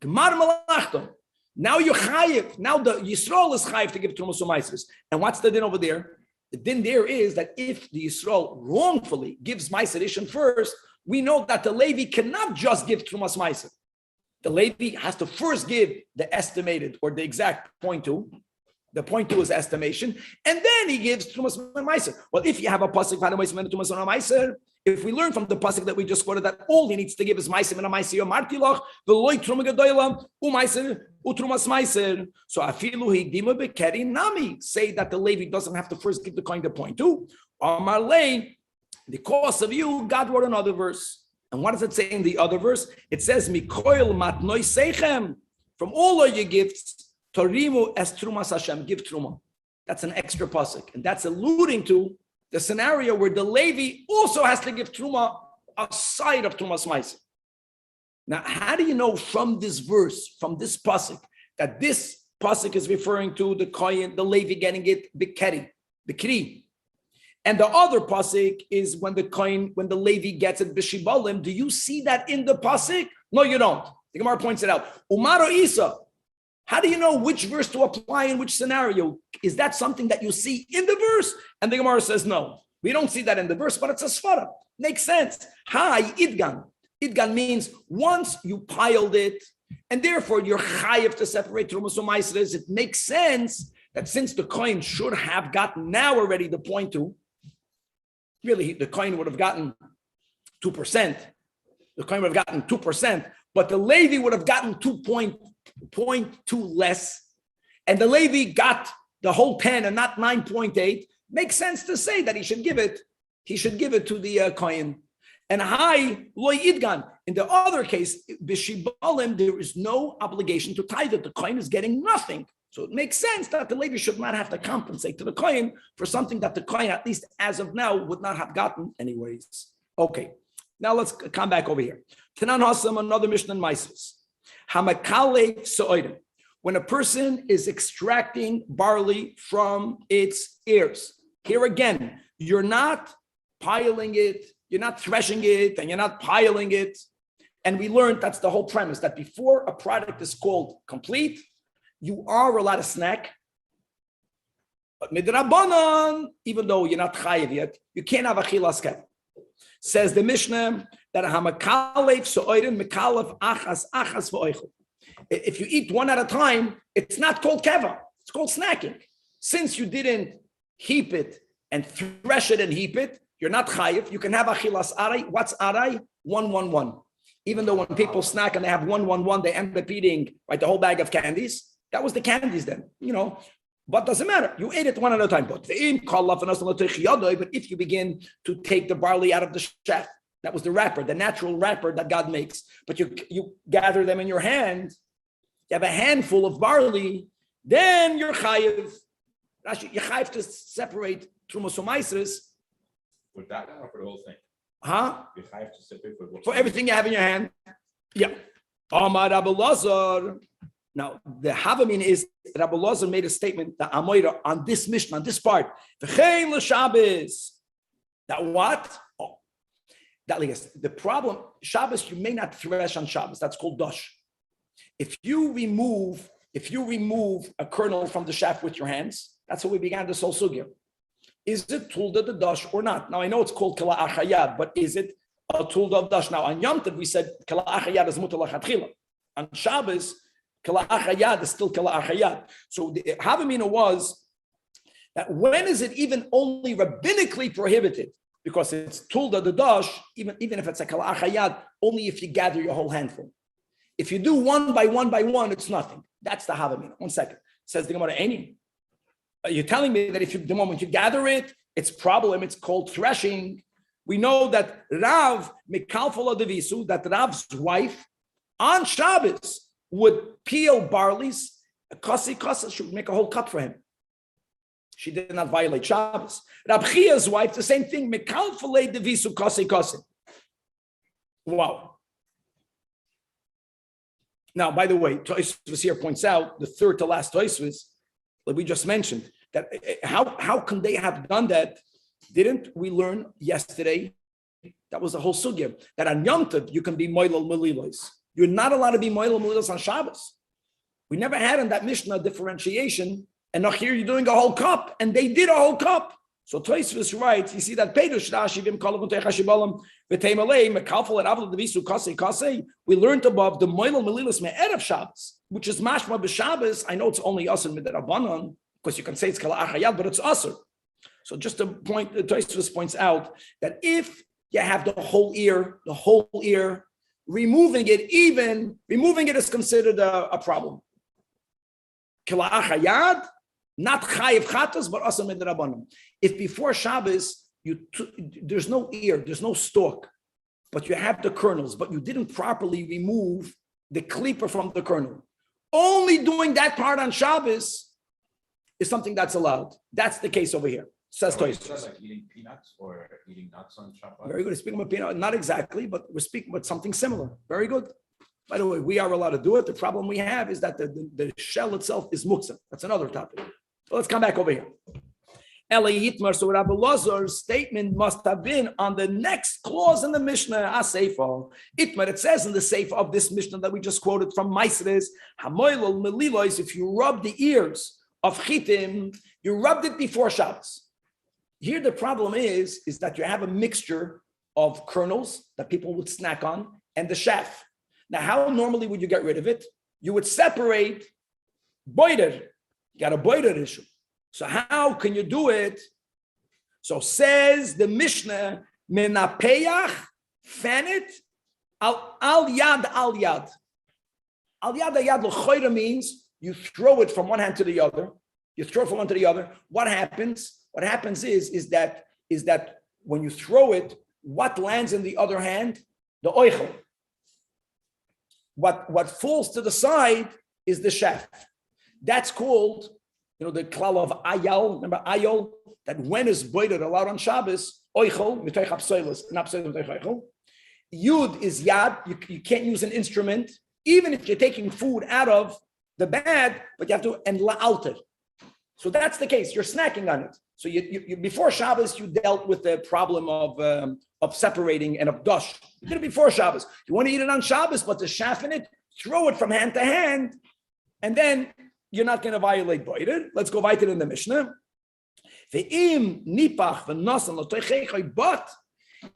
Gemar malachton. Now you're chayiv. Now the Yisrael is chayiv to give Trumas U'Maisers. And what's the din over there? The din there is that if the Yisrael wrongfully gives Meiser Rishon first, we know that the Levi cannot just give Trumas Meiser. The Levi has to first give the estimated or the exact 0.2. The 0.2 is estimation, and then he gives Trumas Meiser. Well, if you have a pasuk Trumas Meiser, if we learn from the pasuk that we just quoted that all he needs to give is Meiser Min HaMeiser or Martilach, v'loy Truma Gedoyla u'Meiser u'Trumas Meiser. So afilu higdima bekeri nami, say that the Levi doesn't have to first give the coin the 0.2. Amar lei, because of you, God wrote another verse. And what does it say in the other verse? It says Mikoil matnoi seichem, from all of your gifts. Torimu es Trumas Hashem, give Truma. That's an extra pasuk, and that's alluding to the scenario where the Levi also has to give Truma aside of Trumas Meiser. Now, how do you know from this verse, from this pasuk, that this pasuk is referring to the kohen, the Levi getting it bikri, and the other pasuk is when the kohen, when the Levi gets it b'shibalim? Do you see that in the pasuk? No, you don't. The Gemara points it out. Umaro Isa. How do you know which verse to apply in which scenario? Is that something that you see in the verse? And the Gemara says, no, we don't see that in the verse, but it's a svara. Makes sense. Hi, idgan. Idgan means once you piled it, and therefore you're chayiv to separate Trumas U'Maisers. It makes sense that since the coin should have gotten now already the 0.2, really the coin would have gotten 2%. The coin would have gotten 2%, but the Levi would have gotten 2.2 less, and the Levi got the whole 10 and not 9.8. Makes sense to say that he should give it to the kohen. And hi loy idgan. In the other case, b'shibalim, there is no obligation to tithe it. The kohen is getting nothing, so it makes sense that the Levi should not have to compensate to the kohen for something that the kohen, at least as of now, would not have gotten anyways. Okay, now let's come back over here. Tanan Hasam, another Mishnah in Meises. Hamakale so'odim. When a person is extracting barley from its ears. Here again, you're not piling it, you're not threshing it, and you're not piling it. And we learned that's the whole premise, that before a product is called complete, you are allowed to snack. But midrabanan, even though you're not chayiv yet, you can't have achilas kev. Says the Mishnah that hamakalev so'odim mikalev achas v'oichel. If you eat one at a time, it's not called keva. It's called snacking. Since you didn't heap it and thresh it and heap it, you're not chayiv. You can have achilas aray. What's aray? 111. Even though when people snack and they have 111, they end up eating the whole bag of candies. That was the candies then, But doesn't matter. You ate it one at a time. But if you begin to take the barley out of the chaff, that was the wrapper, the natural wrapper that God makes. But you gather them in your hand. You have a handful of barley. Then you're chayiv. You're chayiv to separate Trumas U'Maisers. For that or for the whole thing? Huh? You're chayiv to separate for everything you have in your hand. Yeah. Amar Rabbi Lazar. Now, the Havamin is Rabbi Lazar made a statement that Amoira on this Mishnah, on this part, that what? Oh, that the problem, Shabbos, you may not thresh on Shabbos. That's called dash. If you remove a kernel from the shaft with your hands, that's how we began this whole sugya. Is it tulda the dash or not? Now, I know it's called kala achayad, but is it a tulda of dash? Now, on Yom Tov, we said kala achayad is mutal achatchila. On Shabbos, Kala achayad is still kala achayad. So the Havamina was that when is it even only rabbinically prohibited? Because it's tulda the dash, even if it's a kala achayad, only if you gather your whole handful. If you do one by one, it's nothing. That's the Havamina. 1 second. Says the Gemara, Eini. You're telling me that the moment you gather it, it's problem, it's called threshing. We know that Rav Mikalfala Devisu, that Rav's wife on Shabbos would peel barleys, kasa, she would make a whole cut for him. She did not violate Shabbos. Rab Chia's wife, the same thing, Mikalfala Devisu kasa. Wow. Now, by the way, Tosfos here points out, the third to last Tosfos, like we just mentioned, that how can they have done that? Didn't we learn yesterday? That was the whole sugya, that on Yom Tov you can be moilel melilos. You're not allowed to be moilel melilos on Shabbos. We never had in that Mishnah differentiation, and now here you're doing a whole cup, and they did a whole cup. So Tosfos writes, you see that Perush Rashi vim kol v'tei chashibalam v'teimalei mekalfel and avla devisu kasei. We learned above the moilel melilos me'erev Shabbos, which is mashma b'Shabbos. I know it's only us and midirabanan, because you can say it's kala achayad, but it's usher. So just a point, Tosfos points out that if you have the whole ear, removing it is considered a problem. Kala achayad, not chayiv chatas, but usher midirabanan. If before Shabbos, there's no ear, there's no stalk, but you have the kernels, but you didn't properly remove the klipa from the kernel. Only doing that part on Shabbos is something that's allowed. That's the case over here. Says Tosfos. Like eating peanuts or eating nuts on Shabbat? Very good. Speaking about peanut, not exactly, but we're speaking about something similar. Very good. By the way, we are allowed to do it. The problem we have is that the shell itself is muktzah. That's another topic. So let's come back over here. Elyahu, so Rabbi Lazar's statement must have been on the next clause in the Mishnah, Aseifa. Itmar, it says in the Seifa of this Mishnah that we just quoted from Maisres, Hamoilol Melilois, if you rub the ears of chitim, you rubbed it before Shabbos. Here the problem is that you have a mixture of kernels that people would snack on and the chaff. Now, how normally would you get rid of it? You would separate boider. You got a boider issue. So how can you do it? So says the Mishnah, menapeyach, fan it, al yad. Al yad l'choira means you throw it from one hand to the other. You throw it from one to the other. What happens? What happens is that when you throw it, what lands in the other hand? The oichel. What falls to the side is the shaft. That's called, the klal of ayal. Remember ayal? That when is boided allowed on Shabbos? Oichel mitoich hapsoilos, not psoilos mitoich oichel. Yud is yad. You can't use an instrument, even if you're taking food out of the bag, but you have to and la'alter. So that's the case. You're snacking on it. So you before Shabbos, you dealt with the problem of separating and of dush. You did it before Shabbos. You want to eat it on Shabbos, but the shaf in it, throw it from hand to hand, and then you're not going to violate boider. Let's go weiter in the Mishnah. But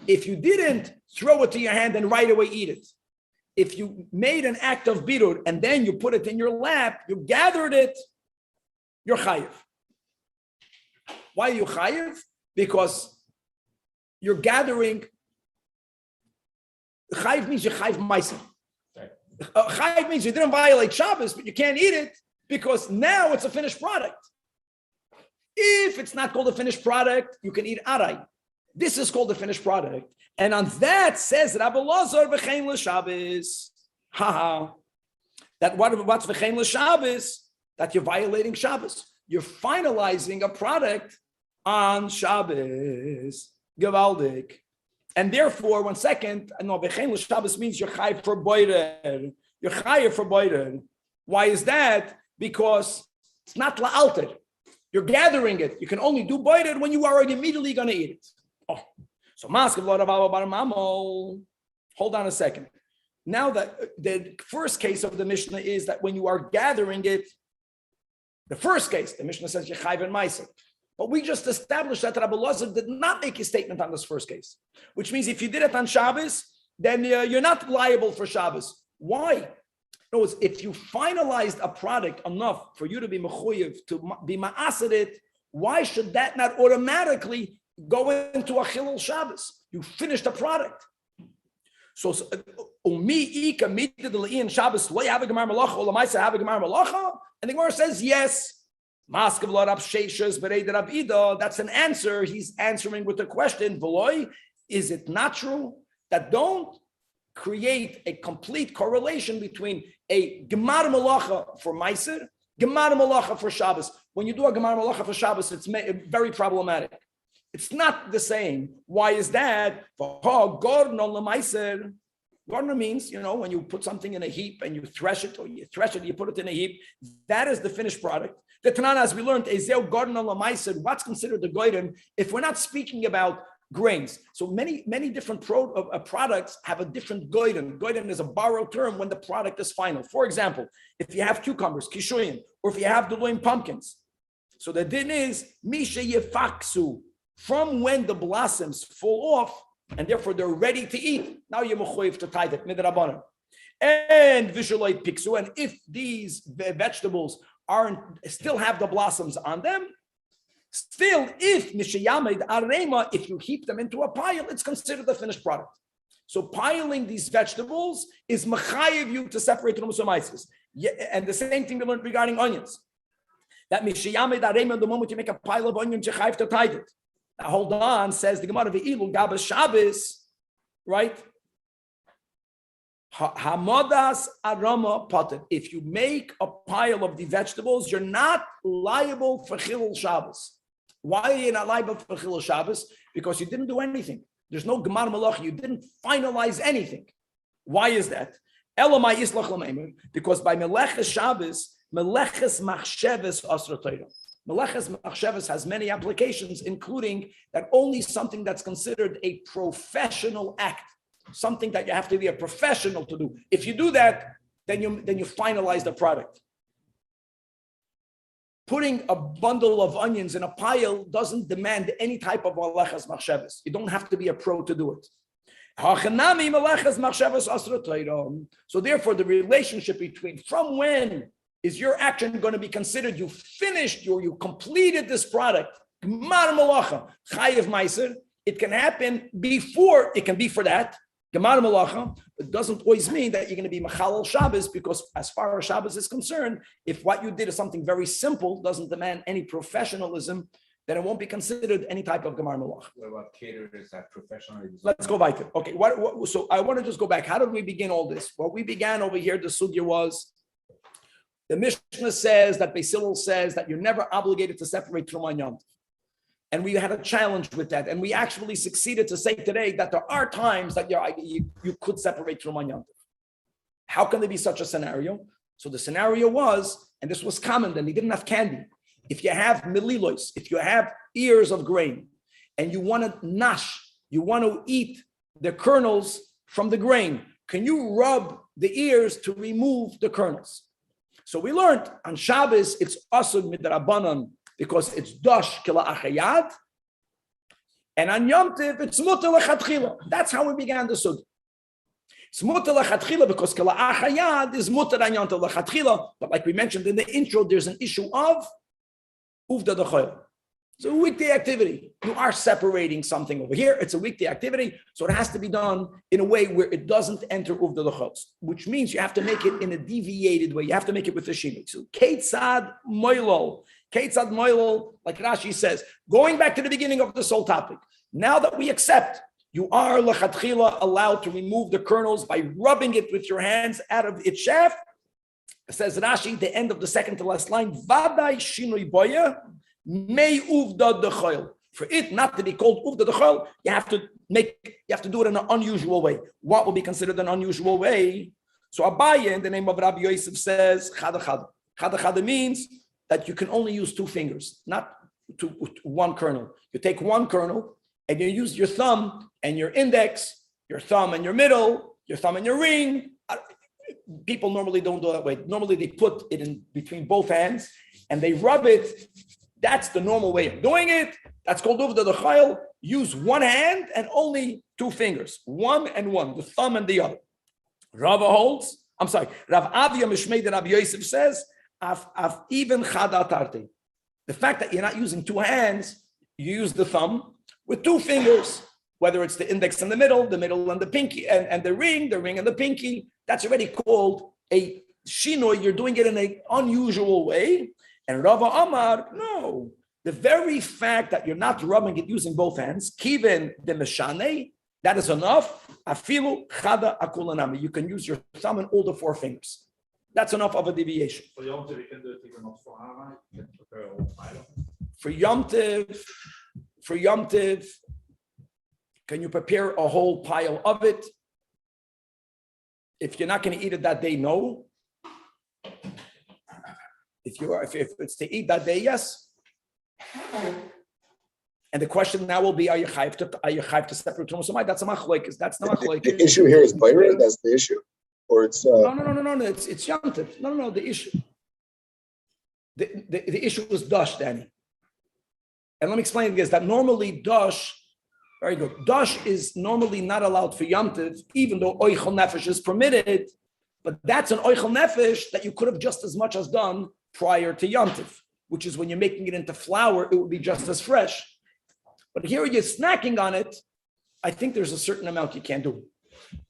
if you didn't throw it to your hand and right away eat it, if you made an act of birur and then you put it in your lap, you gathered it, you're chayiv. Why are you chayiv? Because you're gathering. Chayiv means you're chayiv ma'aser. Chayiv means you didn't violate Shabbos, but you can't eat it because now it's a finished product. If it's not called a finished product, you can eat aray. This is called a finished product. And on that says Rabbi Lazar v'chein l'Shabbos. That what's v'chein l'Shabbos? That you're violating Shabbos. You're finalizing a product on Shabbos. Gewaldik. And therefore, 1 second, no, v'chein l'Shabbos means you're chayiv for boider. You're chayiv for boider. Why is that? Because it's not la'alter. You're gathering it. You can only do boider when you are immediately going to eat it. Oh, so hold on a second. Now that the first case of the Mishnah is that when you are gathering it, the first case, the Mishnah says Yechayiv and Ma'aser. But we just established that Rabbi Lazar did not make a statement on this first case, which means if you did it on Shabbos, then you're not liable for Shabbos. Why? other words, if you finalized a product enough for you to be mechuyev, to be ma'ased it, why should that not automatically go into a chilul Shabbos? You finished the product. So, umi ika mitzvah l'in Shabbos lo have a gemar malacha or l'maisa have a gemar malacha, and the Gemara says yes. Maskav lo rab sheishes berei rab ida. That's an answer. He's answering with the question: V'loi, is it not true that don't create a complete correlation between a gemar malacha for meiser, gemar malacha for Shabbos? When you do a gemar malacha for Shabbos, it's very problematic. It's not the same. Why is that? Gordon means, when you put something in a heap and you thresh it, or you put it in a heap, that is the finished product. The Tanach, as we learned, what's considered the goyden if we're not speaking about grains. So many different products have a different goyden. Goyden is a borrowed term when the product is final. For example, if you have cucumbers, kishuyim, or if you have deloim pumpkins. So the din is, misha yefaksu, from when the blossoms fall off, and therefore they're ready to eat. Now you're mechuyev to tithe it, midrabanan. And visualite piksu, and if these vegetables still have the blossoms on them, still, if mishayamed arema, if you heap them into a pile, it's considered the finished product. So piling these vegetables is mechayev you to separate from somaisis. And the same thing we learned regarding onions. That mishayamed arema, the moment you make a pile of onions, you chayev to tithe it. Now hold on, says the Gemara ve'ilu gabas Shabbos, right? Hamadas arama potet. If you make a pile of the vegetables, you're not liable for chilul Shabbos. Why are you not liable for chilul Shabbos? Because you didn't do anything. There's no gemar malach. You didn't finalize anything. Why is that? Elamai islach l'meimer. Because by meleches Shabbos, meleches machsheves asra Torah. Meleches machsheves has many applications, including that only something that's considered a professional act, something that you have to be a professional to do. If you do that, then you finalize the product. Putting a bundle of onions in a pile doesn't demand any type of meleches machsheves. You don't have to be a pro to do it. So therefore, the relationship between from when is your action going to be considered you finished or you completed this product? Gemar malacha, chayev meiser. It can happen before, it can be for that. Gemar malacha. It doesn't always mean that you're going to be mechalal Shabbos, because as far as Shabbos is concerned, if what you did is something very simple, doesn't demand any professionalism, then it won't be considered any type of gemar malacha. What about caterers that professionally? Let's go back. Okay, so I want to just go back. How did we begin all this? What we began over here, the sugya was, the Mishnah says that Beis says that you're never obligated to separate Truma and Yom Tov. And we had a challenge with that. And we actually succeeded to say today that there are times that you could separate Truma and Yom Tov. How can there be such a scenario? So the scenario was, and this was common then, he didn't have candy. If you have melilos, if you have ears of grain, and you want to nash, you want to eat the kernels from the grain, can you rub the ears to remove the kernels? So we learned on Shabbos it's asud midrabanan because it's dash kila achayad, and on Yom Tov it's mutar lechatchila. That's how we began the sugya. It's mutar lechatchila because kila achayad is mutar on Yom Tov lechatchila. But like we mentioned in the intro, there's an issue of uvda d'chayil. It's a weekday activity. You are separating something over here. It's a weekday activity, so it has to be done in a way where it doesn't enter uvda d'chayil, which means you have to make it in a deviated way. You have to make it with a shimei. So keitzad moilol, like Rashi says, going back to the beginning of this whole topic. Now that we accept, you are lechatchila allowed to remove the kernels by rubbing it with your hands out of its shaft. It says Rashi, the end of the second to last line, Vadai shinui boya. May uvda d'chayil. For it not to be called uvda d'chayil, you have to do it in an unusual way. What will be considered an unusual way? So Abaye, in the name of Rabbi Yosef, says chada chada. Chada chada means that you can only use two fingers, not one kernel. You take one kernel and you use your thumb and your index, your thumb and your middle, your thumb and your ring. People normally don't do it that way. Normally they put it in between both hands and they rub it. That's the normal way of doing it. That's called uvda d'chayil. Use one hand and only two fingers, one and one, the thumb and the other. Rava holds I'm sorry. Rav Avia Mishmei Rav Yosef says, af even chada tarte. The fact that you're not using two hands, you use the thumb with two fingers, whether it's the index and the middle and the pinky, and the ring and the pinky. That's already called a shinoi. You're doing it in an unusual way. And Rava Amar, no. The very fact that you're not rubbing it using both hands, kiven de meshane, that is enough. Afilu chada akulanami. You can use your thumb and all the four fingers. That's enough of a deviation. For Yom Tov, you can do it even not for Hana. You can prepare a whole pile. For Yom Tov, can you prepare a whole pile of it? If you're not going to eat it that day, no. If it's to eat that day, yes. And the question now will be: are you chayv to separate Tumas Umayis? That's a machlokes. That's not machlokes. The issue here is Bayra. That's the issue, or it's no. It's Yom Tov. No. The issue. The issue is dash, Danny. And let me explain this: that normally dash, very good. Dash is normally not allowed for Yom Tov, even though oichel nefesh is permitted. But that's an oichel nefesh that you could have just as much as done prior to Yom Tov, which is when you're making it into flour, it would be just as fresh. But here you're snacking on it. I think there's a certain amount you can't do.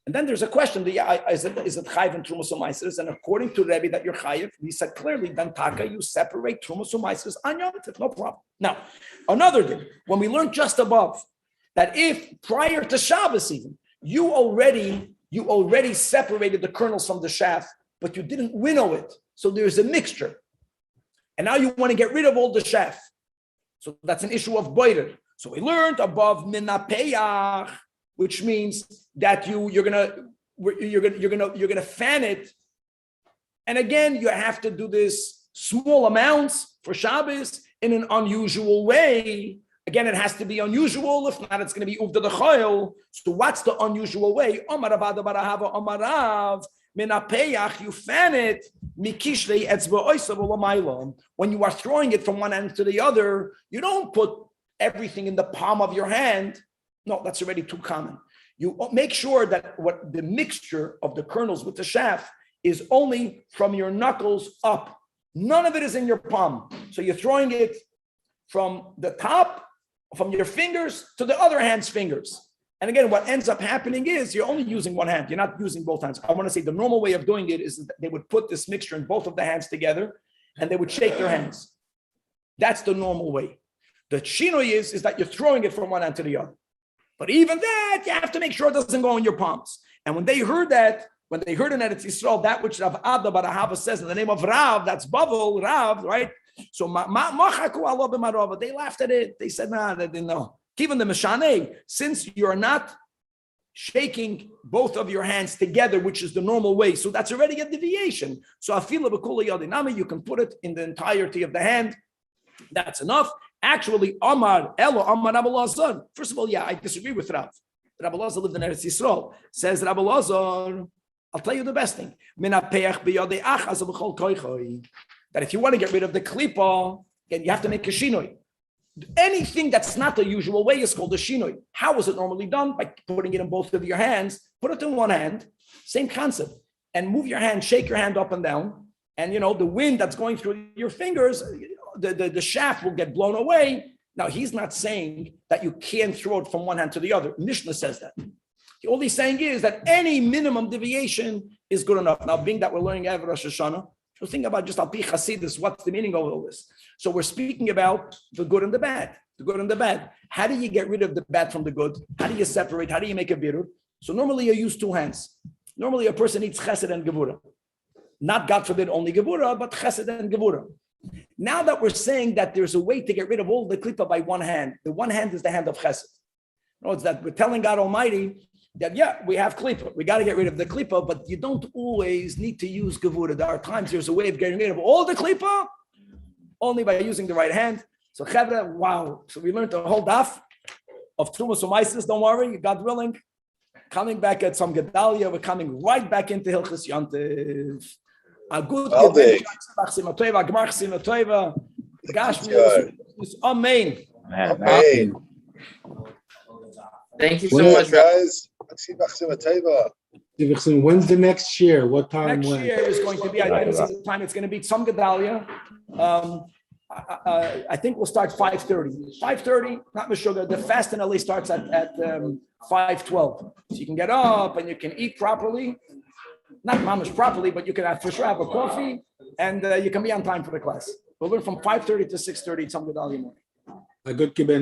And then there's a question: is it chayv and trumas u'maisers? And according to Rebbe, that you're chayv, he said clearly, then taka, you separate trumas u'maisers on Yom Tov, no problem. Now, another thing, when we learned just above that if prior to Shabbos even you already separated the kernels from the chaff, but you didn't winnow it, so there's a mixture, and now you want to get rid of all the chaff. So that's an issue of boirer. So we learned above minapeyach, which means that you're gonna fan it, and again you have to do this small amounts for Shabbos in an unusual way. Again, it has to be unusual. If not, it's going to be uvda d'chayil. So what's the unusual way? Omar Avada Barahava Omar Rav minapeyach. You fan it mikishlei etzba oisav olamaylam. When you are throwing it from one end to the other, you don't put everything in the palm of your hand. No, that's already too common. You make sure that what the mixture of the kernels with the chaff is only from your knuckles up. None of it is in your palm. So you're throwing it from the top, from your fingers to the other hand's fingers. And again, what ends up happening is you're only using one hand. You're not using both hands. I want to say the normal way of doing it is that they would put this mixture in both of the hands together and they would shake their hands. That's the normal way. The shinoi is that you're throwing it from one hand to the other. But even that, you have to make sure it doesn't go in your palms. And when they heard that, when they heard in Eretz Yisrael, that which Rav Abda Barahava says in the name of Rav, that's Bavel, Rav, right? So they laughed at it. They said, nah, they didn't know. Even the Meshane, since you're not shaking both of your hands together, which is the normal way, so that's already a deviation. So Afila B'Kula Yadinami, you can put it in the entirety of the hand. That's enough. Actually, Amar Elo Amar Rabbi Lazar. First of all, yeah, I disagree with Rav. Rabbi Lazar lived in Eretz Yisrael. Says Rabbi Lazar, I'll tell you the best thing. That if you want to get rid of the klipa, again, you have to make a shinoi. Anything that's not the usual way is called a shinoi. How is it normally done? By putting it in both of your hands. Put it in one hand, same concept, and move your hand, shake your hand up and down, and the wind that's going through your fingers, the shaft will get blown away. Now, he's not saying that you can't throw it from one hand to the other. Mishnah says that. All he's saying is that any minimum deviation is good enough. Now, being that we're learning Erev Rosh Hashanah, so think about just Al-Pi Chasidus, what's the meaning of all this? So we're speaking about the good and the bad. The good and the bad. How do you get rid of the bad from the good? How do you separate? How do you make a birur? So normally you use two hands. Normally a person eats chesed and gevura. Not, God forbid, only gevura, but chesed and gevura. Now that we're saying that there's a way to get rid of all the klipa by one hand, the one hand is the hand of chesed. It's that we're telling God Almighty that, yeah, we have klipa. We got to get rid of the klipa, but you don't always need to use gevura. There are times there's a way of getting rid of all the klipa only by using the right hand. So chevra, wow. So we learned the whole daf of Tumas U'Maisis. Don't worry, God willing. Coming back at some Gedalia, we're coming right back into Hilchos Yontif. A good Amen. Amen. Thank you so much, guys. When's the next shiur? What time? Next When? year is going to be, I didn't see the time, it's going to be Tzom Gedalia. I think we'll start 5:30. 5:30, not Meshuggah. The fast in LA starts at 5:12. So you can get up and you can eat properly. Not mamish properly, but you can for sure have a coffee and you can be on time for the class. We'll learn from 5:30 to 6:30 Tzom Gedalia morning. A good